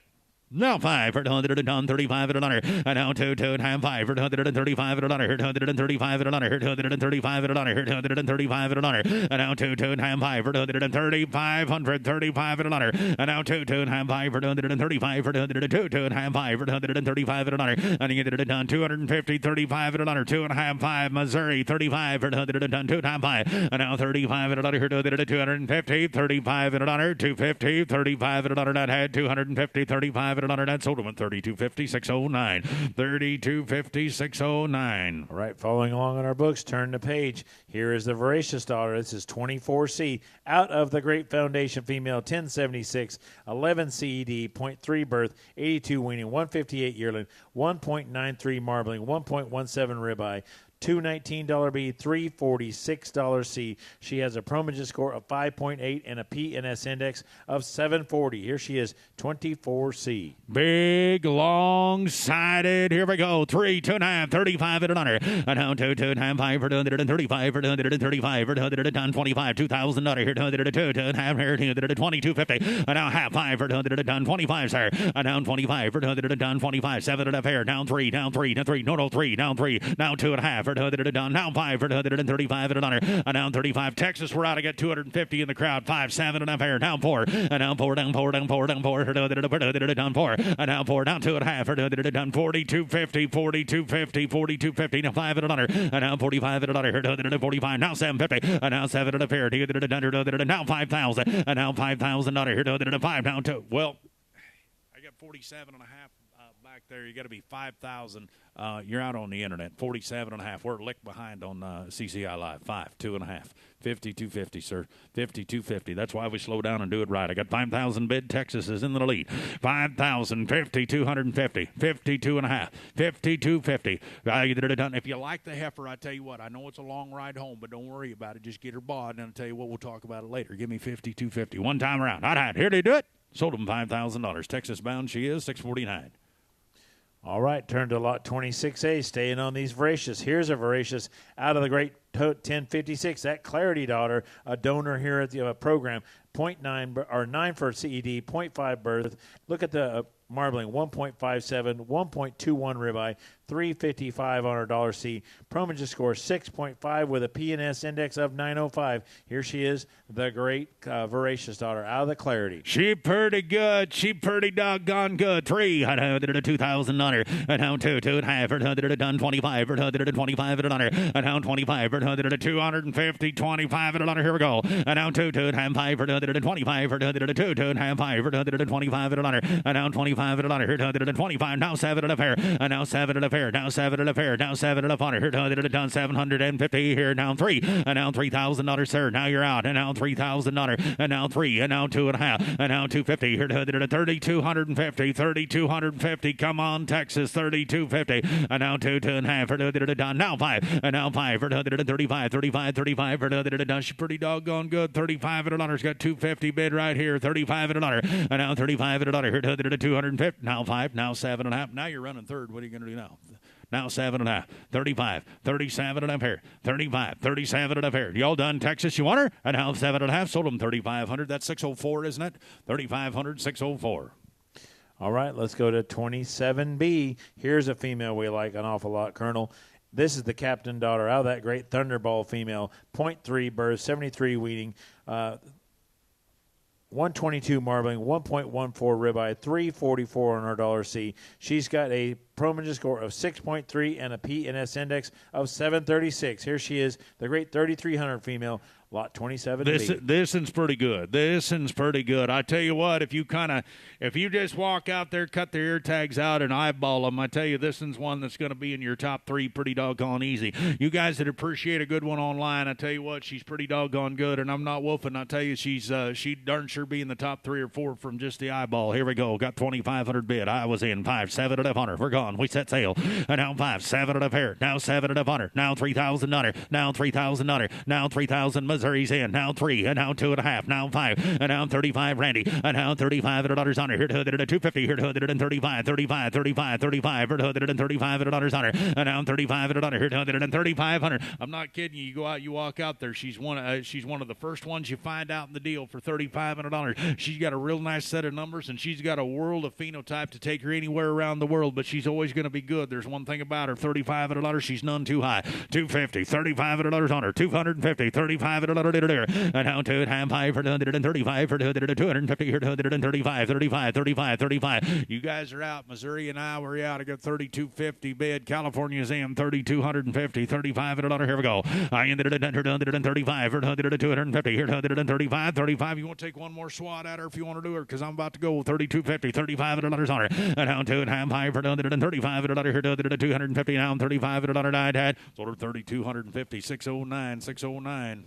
Now 5 for 135 and under. And now 2, 2.5, 5 for 135 and under. 135 and under. 135 and under. 135 and under. And now 2, 2.5, 5 for 135, 35 and under. And now 2, 2.5, 5 for 135 for 2, 2.5, 5 for 135 and under. And you get it done 250, 35 and under. 2.5, 5 Missouri, 35 for 2.5, 5. And now 35 and under. 250, 35 and under. 250, 35 and under. That had 250, 35 and under. That sold them at 32.50, 609. 32.50, 609. All right, following along on our books, turn the page. Here is the Voracious daughter. This is 24C out of the Great Foundation female, 1076, 11 CED, 0.3 birth, 82 weaning, 158 yearling, 1.93 marbling, 1.17 ribeye. $219 B, $346 C. She has a Promogen score of 5.8 and a PNS index of 740. Here she is, 24C. Big, long-sided. Here we go. 3, 2.5, 35 and under. And now 2, 2.5, 5 for 235 for 235 for 225, 2,000 under. Here 2, 2.5 here 222.50. And now half 5 for 225, sir. And down 25 for 225, 7 and a fair. Down 3, down 3, down 3, no 3, down 3, now 2.5 for 200, now 5 for 235 and under. And down 35. Texas, we're out to get 250 in the crowd. 5, 7 and a fair. Down 4, and down 4, down 4, down 4, down 4 for down 4, and down 4, down 2.5 for down 42.50, 42.50, 42.50. Now 5 and under, and now 45 and under. 45. Now 750, and now 7 and a fair. Now 5,000, and now 5,000 under. 5 down 2. Well, I got 47 and a half. Back there, you got to be 5,000. You're out on the internet. 47 and a half. We're licked behind on CCI Live. 5, 2.5. 52.50, sir. 52.50. That's why we slow down and do it right. I got 5,000 bid. Texas is in the lead. 5,000, 5,250, 52 and a half, 52.50. You did it done. If you like the heifer, I tell you what, I know it's a long ride home, but don't worry about it. Just get her bought, and I'll tell you what, we'll talk about it later. Give me 52.50. One time around. All right, here they do it. Sold them $5,000. Texas bound she is, 649. All right, turn to lot 26A, staying on these Voracious. Here's a Voracious out of the Great 1056. That Clarity daughter, a donor here at the program, 0.9 or 9 for CED, 0.5 birth. Look at the marbling, 1.57, 1.21 ribeye, 355 on her dollar C. Promogen score 6.5 with a PNS index of 905. Here she is, the Great Voracious daughter out of the Clarity. She pretty good. She pretty doggone good. 3, 2,000 under. And down 2, 2.5 for 25 for 25 and under. And down 25 for 250, 25 and under. Here we go. And down 2, 2.5 for 25 for 2, 2.5 for 25 and under. And down 25 $35 here to 25, now 7 and a fair, and now 7 and a fair, now 7 and a fair, now 7 and a fair, here to done 750 here, now 3, and now $3,000, sir, now you're out, and now $3,000, and now 3, and now 2.5, and now 250 here to 3,250, 3,250, come on, Texas, 3,250, and now 2.5 for the done, now 5, and now 5 for the 35, 35, 35 for the done, she's pretty doggone good, $35, got 250 bid right here, $35, and now $35 here to 250, now 5, now 7.5, now you're running third, what are you going to do now? Now 7.5, 35, 37 and a pair, 35, 37 and a pair. Y'all done, Texas? You want her? And now 7.5, sold them 3,500. That's 604, isn't it? 3,500, 604. All right, let's go to 27B. Here's a female we like an awful lot, Colonel. This is the captain daughter out of that great Thunderball female, 0.3 birth, 73 weaning, 122 marbling, 1.14 ribeye, 344 on her $C. She's got a Promager score of 6.3 and a PNS index of 736. Here she is, the great 3,300 female, lot 27B. This one's pretty good. This one's pretty good. I tell you what, if you just walk out there, cut the ear tags out and eyeball them, I tell you, this one's one that's going to be in your top 3 pretty doggone easy. You guys that appreciate a good one online, I tell you what, she's pretty doggone good, and I'm not wolfing. I tell you, she darn sure be in the top 3 or 4 from just the eyeball. Here we go. Got 2,500 bid. I was in 5, 7 and a hunter. We're gone. We set sail. And now 5, 7 and a pair. Now 7 and a hunter. Now $3,000. Now $3,000. Now 3,000. Missouri's in. Now 3. And now 2.5. Now 5. And now 35. Randy. And now $35 on her. Here to 250. Here to 35. 35. 35. 35. Here to $35 on her. And now $35 here to 3,500. I'm not kidding you. You go out. You walk out there. She's one of the first ones you find out in the deal for $3,500. She's got a real nice set of numbers, and she's got a world of phenotype to take her anywhere around the world. But she's always going to be good. There's one thing about her: $3,500. She's none too high. 250, $3,500 on her. 250, $3,500. And now 2.5 for 135 for 250 here to 135, 35, 35, 35. You guys are out. Missouri and I were out. I got 3,250 bid. California's in 3,250, $3,500. Here we go. I ended it at 135 for 250 here to 135, 35. You want to take one more swat at her if you want to do her, because I'm about to go 3,250, $3,500 on her. And now 2.5 for 135 here to 250. Now $3,500 I'd had. Sold her 3,250, 609, 609.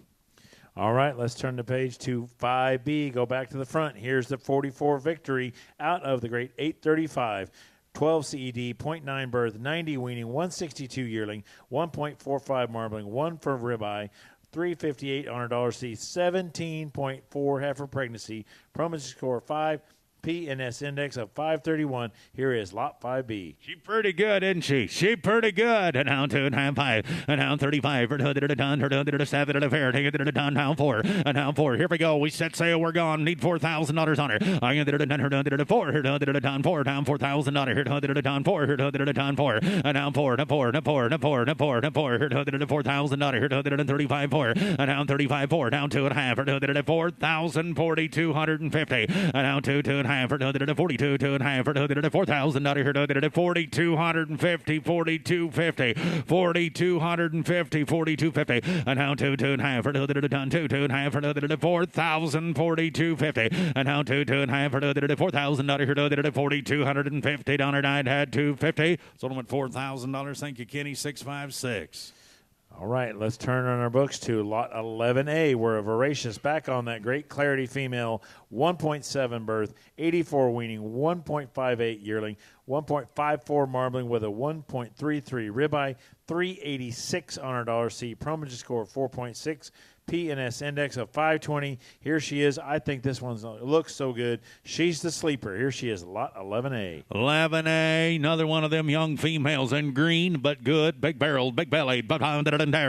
All right, let's turn the page to 5B. Go back to the front. Here's the 44 victory out of the great 835. 12 CED, 0.9 birth, 90 weaning, 162 yearling, 1.45 marbling, 1 for ribeye, 358 on her $C, 17.4 heifer pregnancy, Promager score 5, PNS index of 531. Here is lot 5B. She pretty good, isn't she? She pretty good. And now 2.5, and now 35 for 7 and a fair. Take it down now 4, and now 4. Here we go. We set sail. We're gone. Need $4,000 on her. I ended it down her 4. Here down 4. Down $4,000. Here down 4. Here down 4. And now 4. Here $4,000. Here 35 4. And now 35 4. Down 2.5. 4,000 4,250. And now 2.5 for 42, 2.5 for 4,000 here to 4,250, 4,250, 4,250, 4,250, and now 2.5 for 2.5 for 4,000, 4,250, and now 2.5 for 4,000 here to 4,250 down I'd had 250, sold them at $4,000. Thank you, Kenny. 656. All right, let's turn on our books to lot 11A. We're a voracious back on that great Clarity female, 1.7 birth, 84 weaning, 1.58 yearling, 1.54 marbling with a 1.33 ribeye, 386 on her $C, Promager score 4.6, PNS index of 520. Here she is. I think this one looks so good. She's the sleeper. Here she is, lot 11A. 11A, another one of them young females in green, but good, big barreled, big bellied, but 5.3,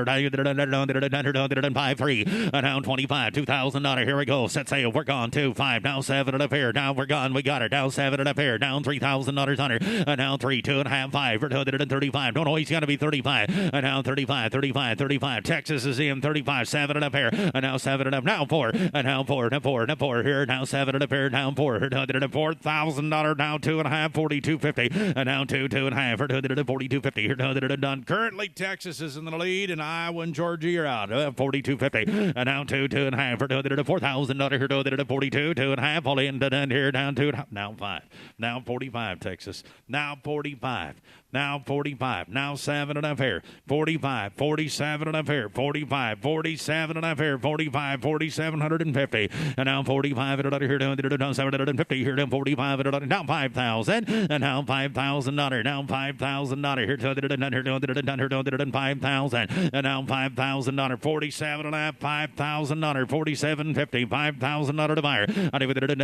and now 25, $2,000. Here we go. Set sail. We're gone. 2.5. Now 7 and a pair. Now we're gone. We got her. Down 7 and a pair. Down $3,000 on her. And now 3, 2.5, 5 for 235. Don't know he's got to be 35. And now 35, 35, 35. Texas is in 35, 7 and a a pair, and now 7 and a half, now 4, and now 4, and a 4, and a 4 here, now 7 and a pair, now 4, $4,000, now 2 and a half, 42.50, and now 2 and a half, $42.50, here, done. Currently, Texas is in the lead, and Iowa and Georgia are out, 42.50, and now 2 and a half, $4,000, here, 42, 2 and a half, all in, done here, down 2 and a half, now 5, now 45, Texas, now 45. Now 45. Now 7 and a half here. 45. 47 and a half here. 45. 47 and a half here. 45. 4,750. And now 45 and a here. Down 750 here. Down 45 and a now 5,000. And now $5,000. Now $5,000 here. Down 5,000. And now $5,000. 47 and a half. $5,000. 47.50. $5,000 to buyer. And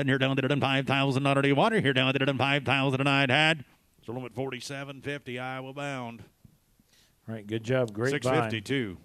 here down $5,000 to water here. Down $5,000 and I'd had. So limit 47.50, Iowa bound. All right, good job. Great 652.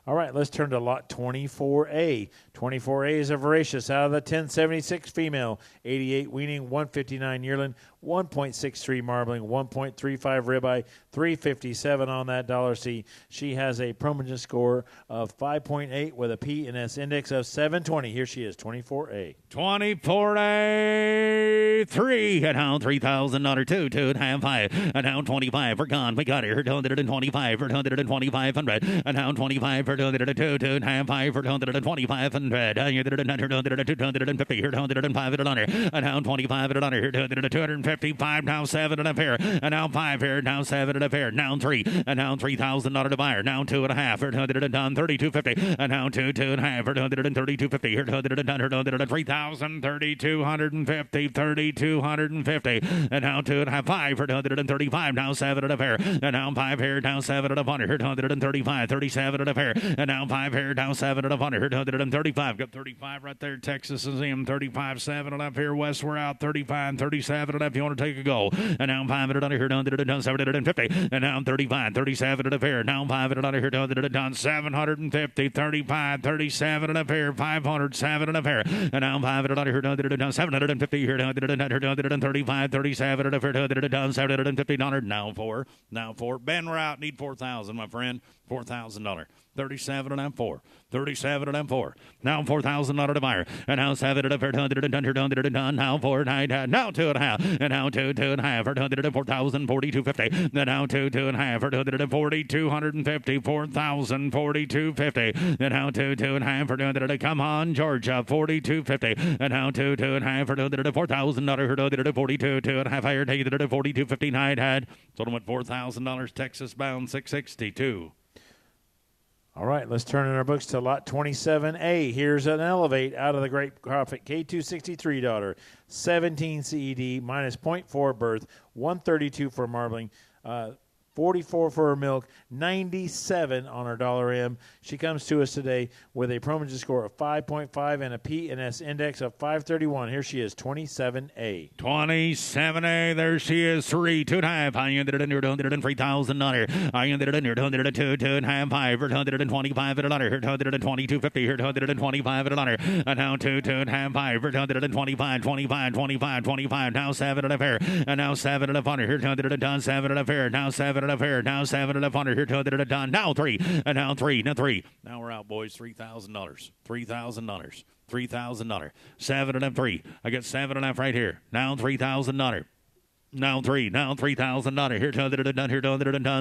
All right, let's turn to lot 24A. 24A is a voracious out of the 1076 female, 88 weaning, 159 yearling, 1.63 marbling, 1.35 ribeye, 357 on that dollar C. She has a Promogen score of 5.8 with a P&S index of 720. Here she is, 24A. 24A, 3, and now $3,000, 2 and a half, 5, and now 25 for gone. We got her, 125 for 12500, and now 25 for 2 and a half, 5 for 12500, 250 here, 105 and under, and now 25 and under here, 255, now 7 and a pair, and now 5 here, now 7 and a pair, now 3, and now $3,000 to buyer, now 2 and a half for 3250, and now 2 and a half for 3250 here, 3,000, 3,250, 3,250, and now 2 and a half, 5 for 135, now 7 and a pair, and now 5 here, now 7 and a under here, 135, 37 and a pair, and now 5 here, now 7 and a under here, 135, got 35 right there, Texas is in, 35, 7 and up here, West we're out, 35, 37 and up, you want to take a go, and now 5 and under here, 750, and now 35, 37 and up here, now 5 and under here, 750, 35, 37 and up here, 500, 7 and up here, and now 5 and under here, 750 here, 35, 37 and up here, $750, now 4, Ben, we're out, need 4,000, my friend, $4,000. 37 and I'm 4. 37 and I'm 4. Now $4,000 to buyer. And now 7 and a 100 now 4 9 now 2 and a half. And now 2 and a half for 4,000 42.50. Then now 2 and a half for 4,250 4,042.50. Then now 2 and a half for 200. Come on, Georgia 42.50. And now 2 and a half for $4,000 42 2 and a half higher. Take it 42.59 had. Told him at $4,000 Texas bound 662. All right, let's turn in our books to lot 27A. Here's an Elevate out of the Great Prophet K263 daughter, 17 CED, minus 0.4 birth, 132 for marbling, 44 for her milk, 97 on her dollar M. She comes to us today with a Promogen score of 5.5 and a P&S index of 531. Here she is, 27A. 27A, there she is, 3, 2 and a half. I ended it in here, $3,000. I ended it in here, 2 and a half, 5, 125 and a dollar. 122.50 here, 125 and a dollar. And now 2 and a half, 5, 125, 25. Now 7 and a pair, and now 7 and a hundred here, 7 and a pair. Now 7 and a pair, now 7 and a hundred here, done. Now 3, and now 3, now 3. Now we're out, boys. $3,000. $3,000. $3,000. 7 and a 3. I got 7 and a half right here. Now $3,000. Now 3, now $3,000 here, done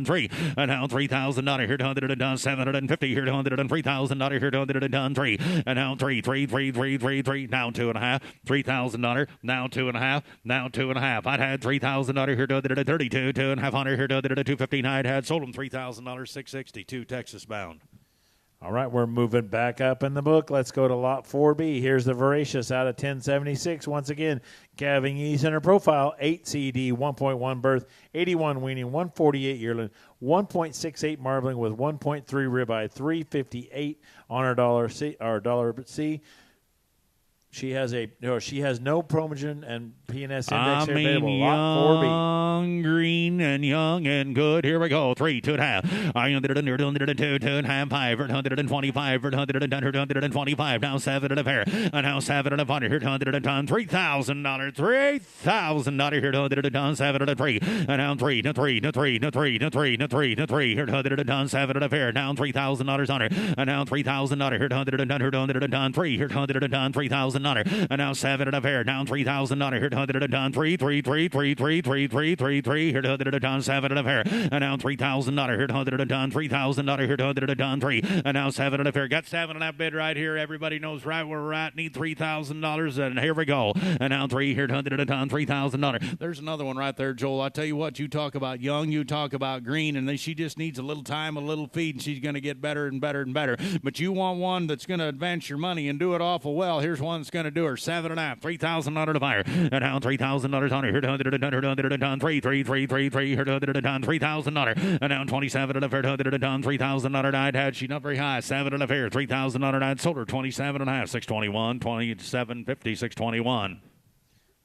3, and now $3,000 here, done 750 here, $3,000 here, done 3, and now 3, now 2 and a half, $3,000, now 2 and a half, now 2 and a half. I'd had $3,000 here, 32, 2 and a half hundred here, 259. I'd had sold them $3,000, 662, Texas bound. All right, we're moving back up in the book. Let's go to lot 4B. Here's the Voracious out of 1076. Once again, calving ease in her profile, 8 CD, 1.1 birth, 81 weaning, 148 yearling, 1.68 marbling with 1.3 ribeye, 358 on her dollar C. She has no Promogen and PNS I index mean, available. Lot 4B. young, green, and young and good. Here we go. 3, 2.5. 2.5. 5. 125. 125. Now 7 and a pair. Now 7 and a punter. Here $100. $3,000. $3,000. Here $100. 7 and a 3. Now 3 to 3 to 3 to 3 to 3 to 3 to 3. Here $100. 7 and a pair. Down $3,000 on her. And now $3,000. Here $100. 3. Here $100. $3,000. And now 7 and a pair. Down $3,000. Here $100. 3 3 3 3 3 3 3 3 3. Here $100. 7 and a pair. And now $3,000. Here $100. $3,000. Here $100. 3. And now 7 and a pair. Got 7 and a half bid right here. Everybody knows right where we're at. Need $3,000. And here we go. And now 3. Here $100. $3,000. There's another one right there, Joel. I tell you what, you talk about young, you talk about green, and she just needs a little time, a little feed, and she's going to get better and better and better. But you want one that's going to advance your money and do it awful well. Here's one that's going to do her. 7 and a half. $3,000 to buyer. And now $3,000 on her. Here $100. 3 3 3 3 3. Here $100. $3,000. And now 27 and a fair. $100. $3,000 died. Had she not very high. 7 and a fair. $3,000 died. Sold her. 27 and a half. 621. 27.50. 621.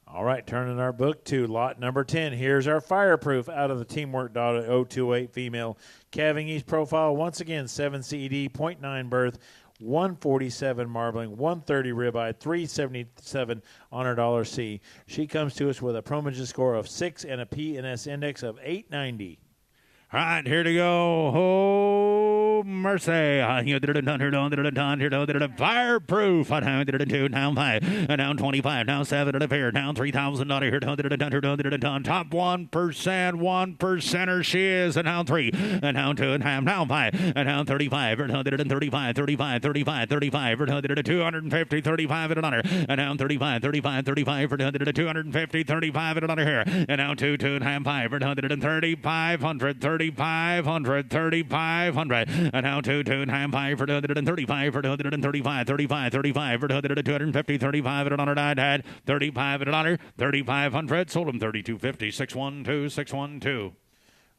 All right, turning our book to lot number 10. Here's our Fireproof out of the Teamwork Dot 028 female calving East profile. Once again, 7 CED, 0.9 birth, 147 marbling, 130 ribeye, 377 on her $C. She comes to us with a Promagen score of 6 and a PNS index of 890. All right, here to go. Oh, mercy. Fireproof. Down 5. Down 25. Down 7 and a pair. Down $3,000. Here $100. Top 1%. 1%er she is. And down 3. And down 2.5. Down 5. And down 35. 135. 35. 35. 35. 250. 35 and another. And down 35. 35. 35. 250. 35 and another here. And down 2. 2.5. 5. 3,500. 3,500, 3,500, and now 2, 2.5, 5 for 235, for 235, 35, 35, for 250, 35 and $100, I'd had 35 and $100, 3,500, sold them 32.50, 612, 612.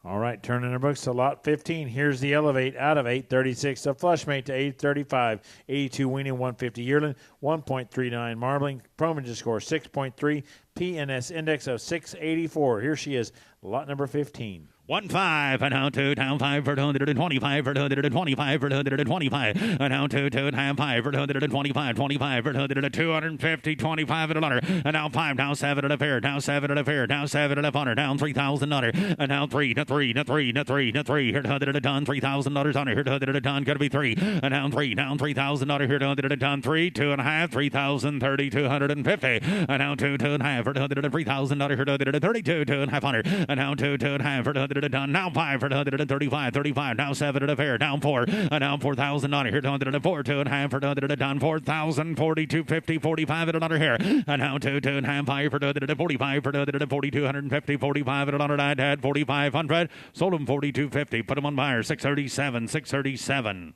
All right, turning our books to lot 15. Here's the Elevate out of 836, a Flushmate to 835, 82 weaning, 150 yearling, 1.39 marbling, Promagen score 6.3, PNS index of 684. Here she is, lot number 15. 1 5 and now 2 down 5 for 225 for 225 for 225 and now 2 2.5 5 for 225 25 for 250 25 and $100 and now 5 now 7 and a pair now 7 and a pair now 7 and a $100 down $3,000 and now 3 to 3 to 3 to 3 to 3 here $100 done $3,000 on it here $100 done gotta be 3 and now 3 down $3,000 here $100 done 3 2.5 3,030 250 and now 2 2.5 for $100 $3,000 here $100 32 2.5 and now 2 2.5 for $100 done now 5 for 135 35 now 7 and a pair down 4 and now 4,000 on here 204 2.5 for 100 done 4,000 42 50 45 and another here and now 2 2.5 5 for 45 for 42 150 45 and another I'd had 4,500 sold them 42.50 put them on buyer 637 637.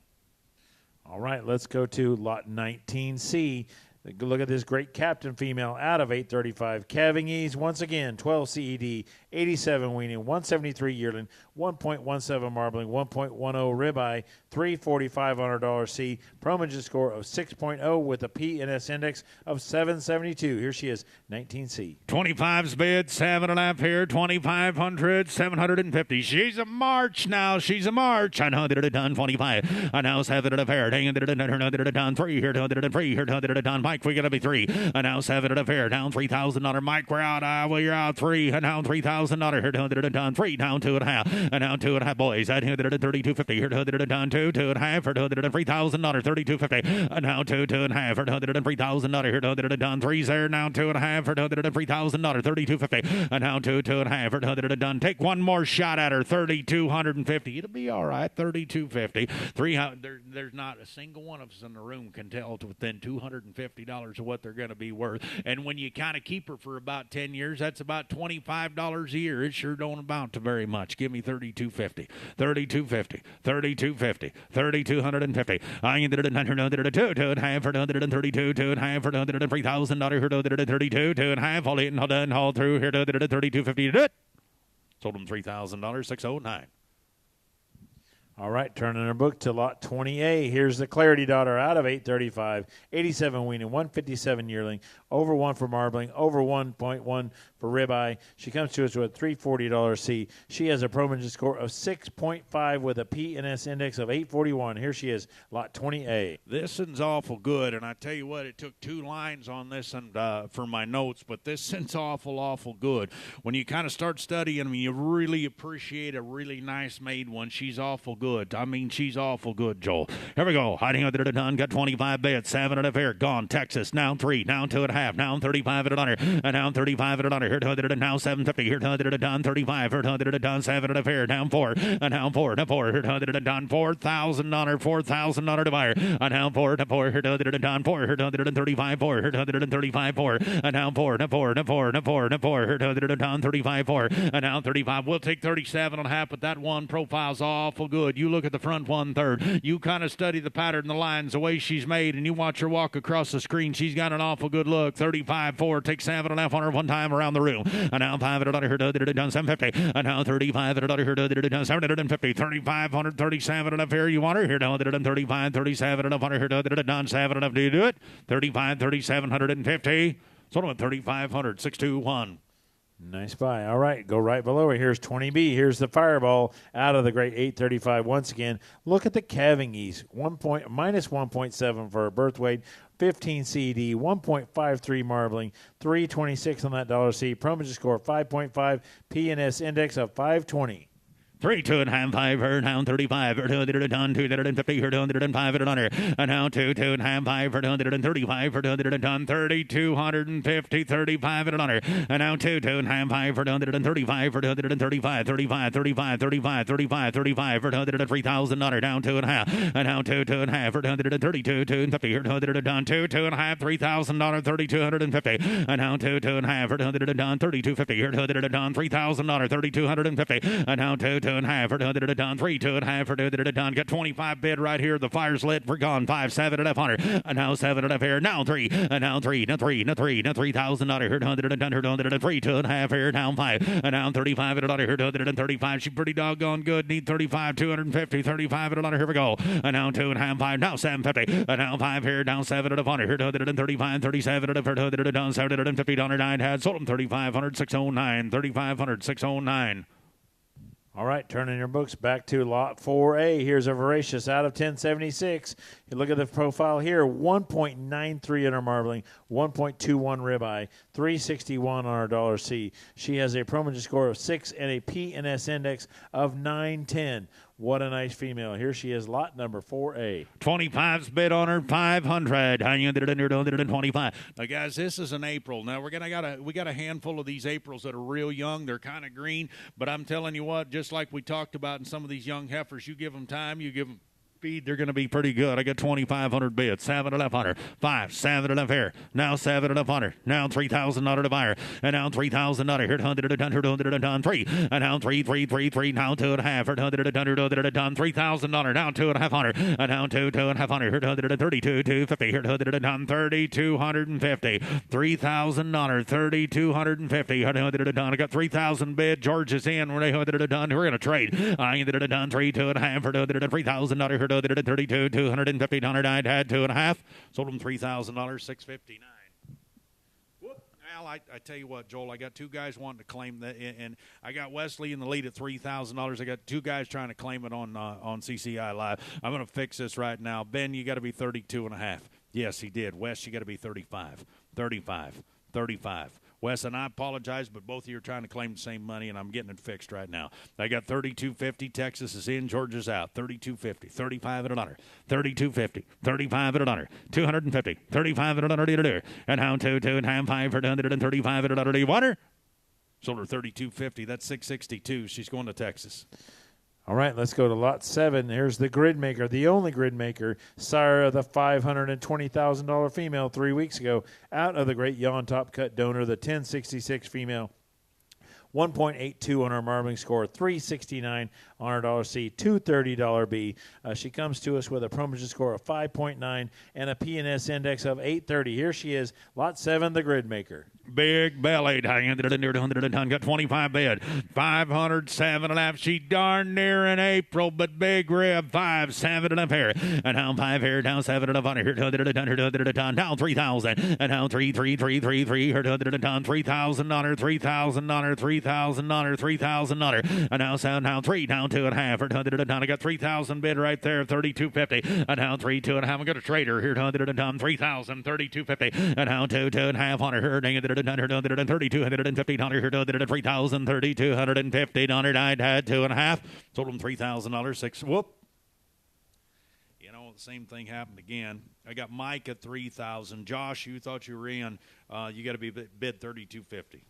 All right, let's go to lot 19C. Look at this great captain female out of 835. Calving Ease, once again, 12 CED, 87 weaning, 173 yearling, 1.17 marbling, 1.10 ribeye, 345 on her $C. Promagen score of 6.0 with a PNS index of 772. Here she is, 19C. 25's bid, 7.5 here, 2,500, 750. She's a march now. She's a march. I know that it done 25. I now 7 and a pair. Dang it, it done 3 here, 3 here, done. Mike, we got to be 3. And now 7 and a pair. Down $3,000. Mike, we're out. Well, you're out 3. And now $3,000. Here, done 3. Down 2.5. And now 2.5 boys. I here, 32.50. Here, done 2. 2.5 for $3,000. 32.50. And now 2. 2.5 for $3,000. Here, done 3's there. Now 2.5 for $3,000. 32.50. And now 2. 2.5 for done. Take one more shot at her. 3,250. It'll be all right. 32.50. There's not a single one of us in the room can tell to within $250 of what they're going to be worth. And when you kind of keep her for about 10 years, that's about $25 a year. It sure don't amount to very much. Give me 32.50. 32.50. 32.50. 3,250. I ended it at 2.5 for 132. 2.5 for $3,000. 32. 2.5. All in, all done, all through here. 32.50. Sold them $3,000. 609. All right, turning our book to lot 20A. Here's the Clarity Daughter out of 835, 87 weaning, 157 yearling, over 1 for marbling, over 1.1 for ribeye. She comes to us with a $340 C. She has a Promotion score of 6.5 with a P&S index of 841. Here she is, lot 20A. This one's awful good, and I tell you what, it took 2 lines on this and for my notes, but this one's awful good. When you kind of start studying them, you really appreciate a really nice made one. She's awful good. I mean, she's awful good, Joel. Here we go. Hiding under the done. Got 25 bets. 7 and a fair. Gone. Texas. Down 3. Down 2.5. Down 35 and a under. And down 35 and a under. Here to the now 750. Here to the done 35. Here to the done 7 and a fair. Down 4. And down 4 to 4. Here to the done $4,000. $4,000 to buyer. And down 4 to 4. Here to the done 4. Here to the 35 4. Here to the 35 4. And down 4 to 4 to 4 to 4 to 4. Here to the done 35 4. And down 35. We'll take 37 and a half, but that one profile's awful good. You look at the front 1/3. You kind of study the pattern, the lines, the way she's made, and you watch her walk across the screen. She's got an awful good look. 35-4. Take 7.5 on her one time around the room. And now 5 at her done 750. And now 35 at her done 750. 3,500, 37 and a fair. You want her here down 35, 37 and up on her done 7 and up. Do you do it? 35, 3,750. Sold them at 3,500. 621. Nice buy. All right, go right below it. Here's 20B. Here's the Fireball out of the great 835 once again. Look at the calving ease. Minus 1.7 for a birth weight, 15 CD, 1.53 marbling, 326 on that dollar C. Promotion score 5.5, P&S index of 520. 3, 2.5, 5, her down 35, her 200 250, her 205 at under, and now 2, 2.5, 5, her 235, her 3,250, 35 at under, and now 2, 2.5, 5, her 235, her 235, 35, 35, 35, 35, 35, her 3,000 under, down 2.5, and now 2, 2.5, her 232, 250, her 2, 2.5, $3,000, 3,250, and now 2, 2.5, her 3,250, her 3,000, 3,250, and now 2, 2.5 for done 3, 2.5 for done. Got 25 bid right here. The fire's lit. We're gone. 5, 7 and a half hundred. And now 7 and a half here. Now 3. And now 3. Now 3. Now 3. Now 3,000 under here. 100 and 3, 2.5 here. Down 5. And now 35 and under here. 135. She's pretty doggone good. Need 35. 250. 35 and under. Here we go. And now 2.5. 5. Now 750. And now 5 here. Down 7 and a hundred. Here 135. 37 and a hundred. Down 750. Down 9 had sold them 3,500. 609. 3,500. 609. All right, turning your books back to lot 4A. Here's a Voracious out of 1076. You look at the profile here, 1.93 in her marbling, 1.21 ribeye, 361 on her dollar C. She has a Promotion score of 6 and a P&S index of 910. What a nice female. Here she is, lot number 4A. 25's bid on her, 500. 25. Now, guys, this is an April. Now, we got a handful of these Aprils that are real young. They're kind of green, but I'm telling you what, just like we talked about in some of these young heifers, you give them time, you give them speed, they're going to be pretty good. I got 2,500 bids, 7,500, 5, 7 here, now 7,500, now 3,000 to buyer, and now 3,000 here, 100 done 3, and now 3, now 2.5, done 3,000 now 2,500, and now 2,500, here 132, 250, here done 3,250, $3,000, 3,250, done. I got 3,000 bid. George is in. We're done. We're going to trade. I ended done 3, 2.5, 3,000 here. 32, $250 died, had 2.5. Sold them $3,000, $659. Well, I tell you what, Joel, I got 2 guys wanting to claim that, and I got Wesley in the lead at $3,000. I got 2 guys trying to claim it on CCI Live. I'm going to fix this right now. Ben, you got to be 32.5. Yes, he did. Wes, you got to be 35. 35. 35. Wes, and I apologize, but both of you are trying to claim the same money, and I'm getting it fixed right now. I got 32.50. Texas is in. Georgia's out. 32.50. 35 and under. 32.50. 35 and under. 250. 35 and under. And how 2.5 for 135 and under. Do you want her? Sold her 32.50. That's 662. She's going to Texas. All right, let's go to lot 7. Here's the grid maker, the only grid maker, sire of the $520,000 female 3 weeks ago, out of the great yawn top cut donor, the 1066 female. 1.82 on our marbling score, 369 on our dollar C, $230 B. She comes to us with a Promotion score of 5.9 and a P&S index of 830. Here she is, lot 7, the Grid Maker. Big bellied, high ended it near 100 a ton, got 25 bid, 507 and a half. She darn near in April, but big rib, 5-7 and a pair, and down 5 here, down 7 and a ton, here 200 a ton, here 200 a ton, down 3,000, and down 3,333, here 200 a ton, $3,000, $3,000, $3,000, $3,000, and now sound down 3, down 2.5, here 200 a ton. I got 3,000 bid right there, 32.50, and down 3, 2.5. I got a trader here, 200 a ton, 3,000, 32.50, and down 2, 2.5 on her, dang it. $3,250, 3,000, $3,250. I'd had 2.5. Sold them $3,000. 6. Whoop. You know, the same thing happened again. I got Mike at 3,000. Josh, you thought you were in. You got to be bid 32.50.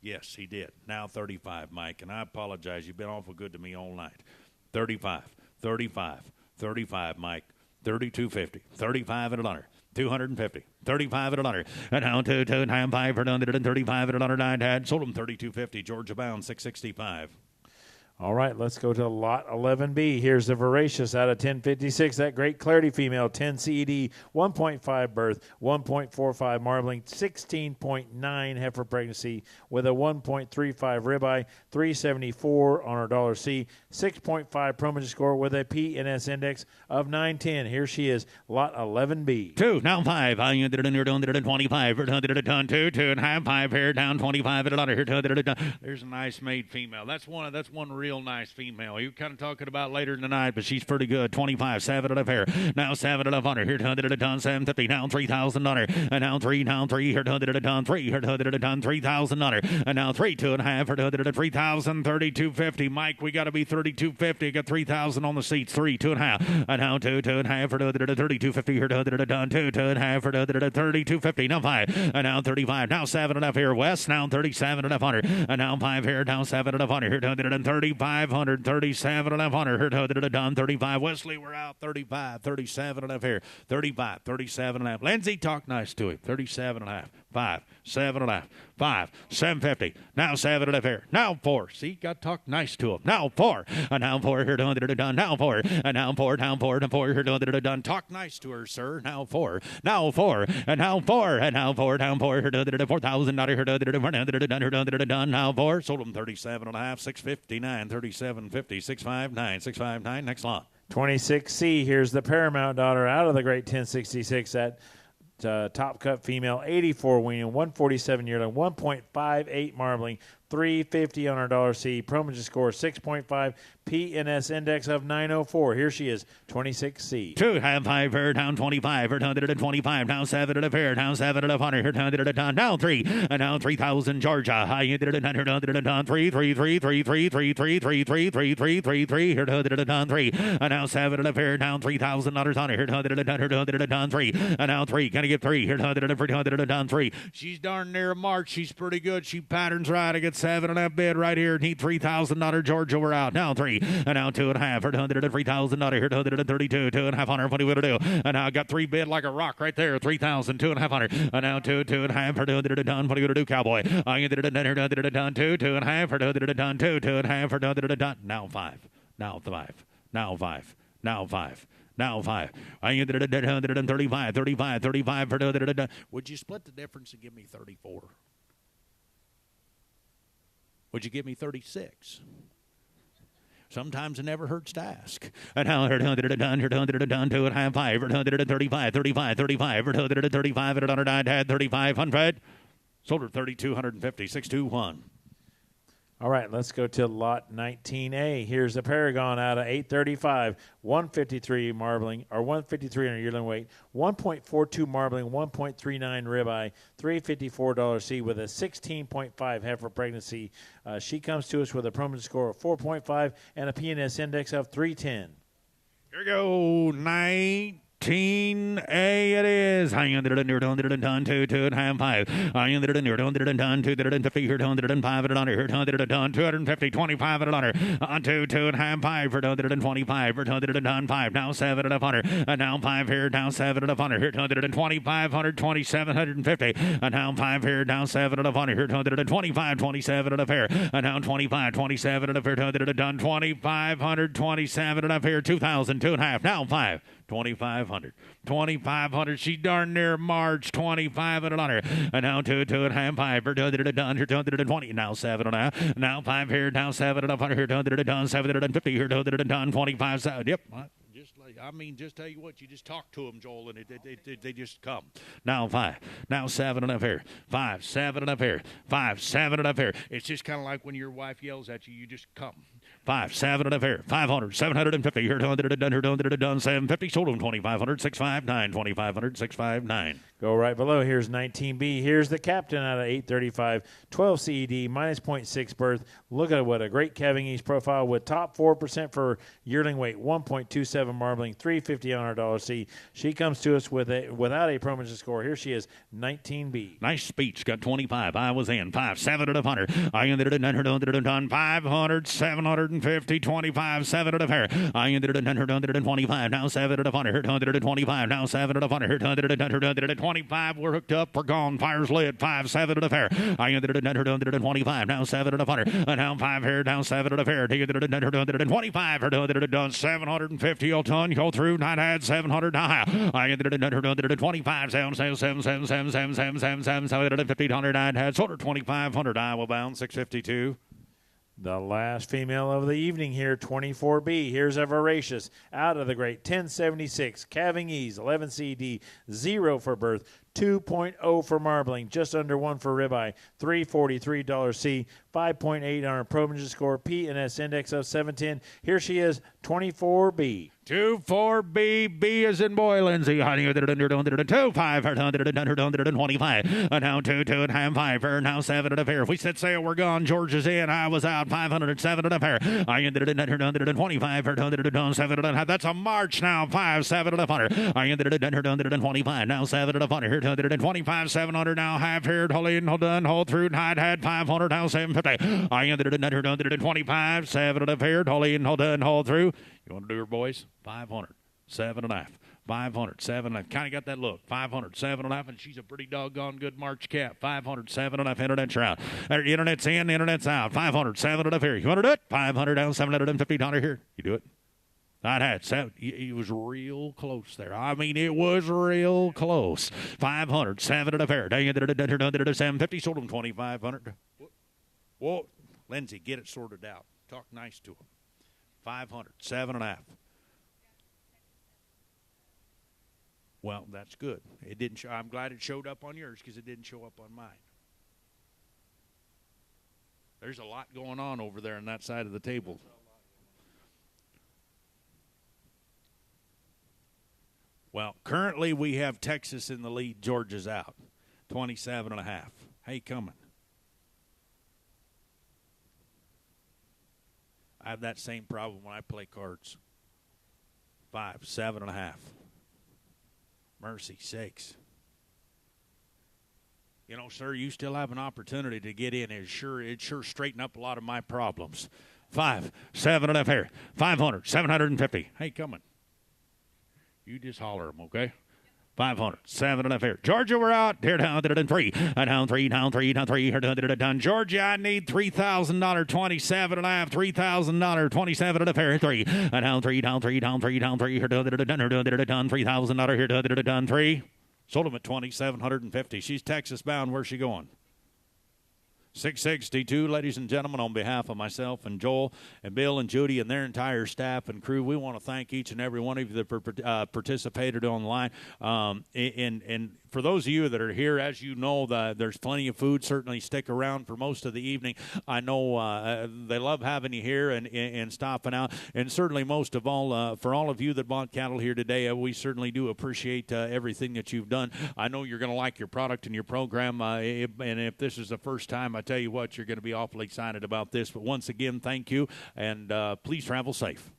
Yes, he did. Now 35, Mike. And I apologize. You've been awful good to me all night. 35, 35, 35, Mike. 32.50. 35 and $100. 250, 35 and $100, and down to 2.5 for 135 and $100. I'd had sold them 32.50. Georgia bound 665. All right, let's go to lot 11B. Here's the Voracious out of 1056. That Great Clarity female, 10 CED, 1.5 birth, 1.45 marbling, 16.9 heifer pregnancy with a 1.35 ribeye, 374 on her dollar C, 6.5 Promotion score with a P&S index of 910. Here she is, lot 11B. 2, now 5. I ended it near 225 for 100 a ton. 2, 2.5, 5 here, down 25 at $100. Here 200 a ton. There's a nice made female. That's one real nice female. You kind of talking about later in the night, but she's pretty good. 25, 7 and a pair. Now 7 and a $100. Here 200 a ton, 750. Now $3,000. And now 3, now 3. Here 200 a ton, 3. Here 200 a ton, $3,000. And now 3, 2.5. Here 200 a 3,000, 32.50. Mike, we got to be 32.50. Got 3,000 on the seats. 3, 2.5. And now 2, 2.5. For 200 a 32.50. Here 200 a ton, 2, 2.5. For 200 a 32.50. Now 5. And now 35. Now 7 and a half here. West. Now 37 and a $100. And now 5 here. Down 7 and a $100. Here 230. 500, 37 and a $100. Here 200 a ton, 35. Wesley, we're out. 35, 37 and a half here. 35, 37 and a half. Lindsay, talk nice to him. 37 and a half. 5, 7 and a half. 5, 750. Now 7 and a half here. Now 4. See, got to talk nice to him. Now 4. And now 4 here 200 a ton. Now 4. And now 4. Down 4 and 4 here 200 a ton. Talk nice to her, sir. Now 4. Now 4. And now 4. And now 4. Down 4 here 200 a $4,000. Here 200 a 400 a ton. Here 200 a ton. Now 4. Sold them 37 and a half. 659. 37.50. 659. 659. Next lot. 26C. Here's the Paramount daughter out of the Great 1066 at top cut female, 84 weaning, 147 yearling, 1.58 marbling, 350 on our dollar C. Promotion score 6.5, P&S index of 904. Here she is, 26C. 2.5 here, down 25, here 125, down 7 and a pair, down 7 and a $100, here 100 a ton, down 3, and down 3,000 Georgia. High ended it 100 a ton, 3, 3, 3, 3, 3, 3, 3, 3, 3, 3, 3, 3, 3, here 100 a ton, 3, and now 7 and a pair, down $3,000 on it, here 100 a ton, here 100 a ton, 3, and now 3, gonna get 3, here 100 a ton, 3. She's darn near a mark. She's pretty good. She patterns right. I get 7 and a half bid right here. Need $3,000 Georgia. We're out. Now 3, and now 2.5, here 103,000 here 132, 2.5 what are we gonna do? And now I got 3 bid like a rock right there, 3,000, 2.5, and now 2, 2.5 for 200 a ton. What are you gonna do, cowboy? I ended it a ton, 2, 2.5 for 200 a ton, 2, 2.5 for 200 a ton. Now 5, now 5, now 5, now 5. Now 5. I ended it at 135, 35, 35 for 200 a ton. Would you split the difference and give me 34? Would you give me 36? Sometimes it never hurts to ask. And now here 100 a ton, here 100 a ton, 2.5, 5, 135, 35, 35, 135 at 100. I'd had 3,500. Sold her 3,250, 621. All right, let's go to lot 19A. Here's the Paragon out of 835, 153 marbling, or 153 on a yearling weight, 1.42 marbling, 1.39 ribeye, $354 C with a 16.5 heifer pregnancy. She comes to us with a Promotion score of 4.5 and a P&S index of 310. Here we go, 19. 15A it is. I ended it in your done 2.5. I ended it in your done 250 here 105 at under here 250 25 at under on 2.5 for 125 for 105 now 7 at 100 and now 5 here down 7 at 100 here 125 150 and now 5 here down 7 at 100 here 125 27 at a fair and now 25 27 at a fair 2500 27 at a fair 2000 2.5 now 5 2,500. 2,500. She darn near March. 25 and under. And now 2.5. 5 for 220. Now 7.5. Now 5 here. Now 7 and 100 here. 750 here. 25. Yep. Just tell you what, you just talk to them, Joel, and they just come. Now 5. Now 7 and a fair. 5, 7 and a fair. 5, 7 and a fair. It's just kind of like when your wife yells at you, you just come. 5, 7 and a fair. 500, 750. Here, 750. Sold them 2,500, 659. 2,500, 659. Go right below. Here's 19B. Here's the captain out of 835. 12 CED, minus 0.6 berth. Look at what a great calving ease profile with top 4% for yearling weight, 1.27 marbling, 350 on our $C. She comes to us without a Promotion score. Here she is, 19B. Nice speech. Got 25. I was in. 5, 7 at 100. I ended it at 500, 750, 25, 7 at a fair. I ended it at 125. Now 7 at 100. 125. Now 7 at 100. 125. We're hooked up. We're gone. Fire's lit. 5, 7 at a fair. I ended it at 125. Now 7 at 100. Now 5 here. Down 7 at a fair. Take it at 125. Done 750. You'll ton. Go through. Not had 700. Now I ended it at 125. 7, 7, 7, 7, 7, 7, 7, 7, 7, 7, I had sold her 2,500. Iowa bound 652. The last female of the evening here, 24B. Here's a voracious out of the great 1076 calving ease, 11 CD, 0 for birth, 2.0 for marbling, just under 1 for ribeye, $343 C, 5.8 on her Promotion score, P&S index of 710. Here she is, 24B. 24B, B is in boy, Lindsay. 2, 5, 125. Now 2, 2.5. Now 7 at a fair. If we set sail, we're gone. George is in. I was out. 507 at a fair. I ended it at 125. 7 at a half. That's a March now. 5, 7 at a 100. I ended it at 125. Now 7 at a 100. 125, 700 now. Half here. Hold in, hold done, hold through. Night had 500. Now 750. I ended it at 125. 7 at a fair. Hold in, hold done, hold through. You want to do her, boys? 500, 7.5, 500, 7.5. Kind of got that look. 500, 7.5, and she's a pretty doggone good March cat. 500, 7.5. Internet's out. There, internet's in, internet's out. 500, 7.5 here. You want to do it? 500 down, $750 here. You do it? I'd had 7. It was real close there. I mean, it was real close. 500, 7 at a fair. 750. Sold them 2,500. Whoa, Lindsay, get it sorted out. Talk nice to them. 500, 7.5. Well, that's good. It didn't show. I'm glad it showed up on yours because it didn't show up on mine. There's a lot going on over there on that side of the table. Well, currently we have Texas in the lead. Georgia's out. 27.5. Hey, coming. I have that same problem when I play cards. 5, 7.5. Mercy sakes. You know, sir, you still have an opportunity to get in. It sure straightened up a lot of my problems. 5, 7.5 here. 500, 750. Hey, coming. You just holler them, okay? 500, 7.5 here. Georgia, we're out. Here down, down 3. Down 3, down 3, down 3. Here down. Georgia, I need $3,000, 27.5. $3,000, 27.5 here. 3. Down 3, down 3, down 3, down 3. Here down, $3,000 here down 3. Sold them at 2,750. She's Texas bound. Where's she going? 662, ladies and gentlemen, on behalf of myself and Joel and Bill and Judy and their entire staff and crew, we want to thank each and every one of you that participated online. And for those of you that are here, as you know, there's plenty of food. Certainly stick around for most of the evening. I know they love having you here and stopping out. And certainly most of all, for all of you that bought cattle here today, we certainly do appreciate everything that you've done. I know you're going to like your product and your program. And if this is the first time, I tell you what, you're going to be awfully excited about this. But once again, thank you, and please travel safe.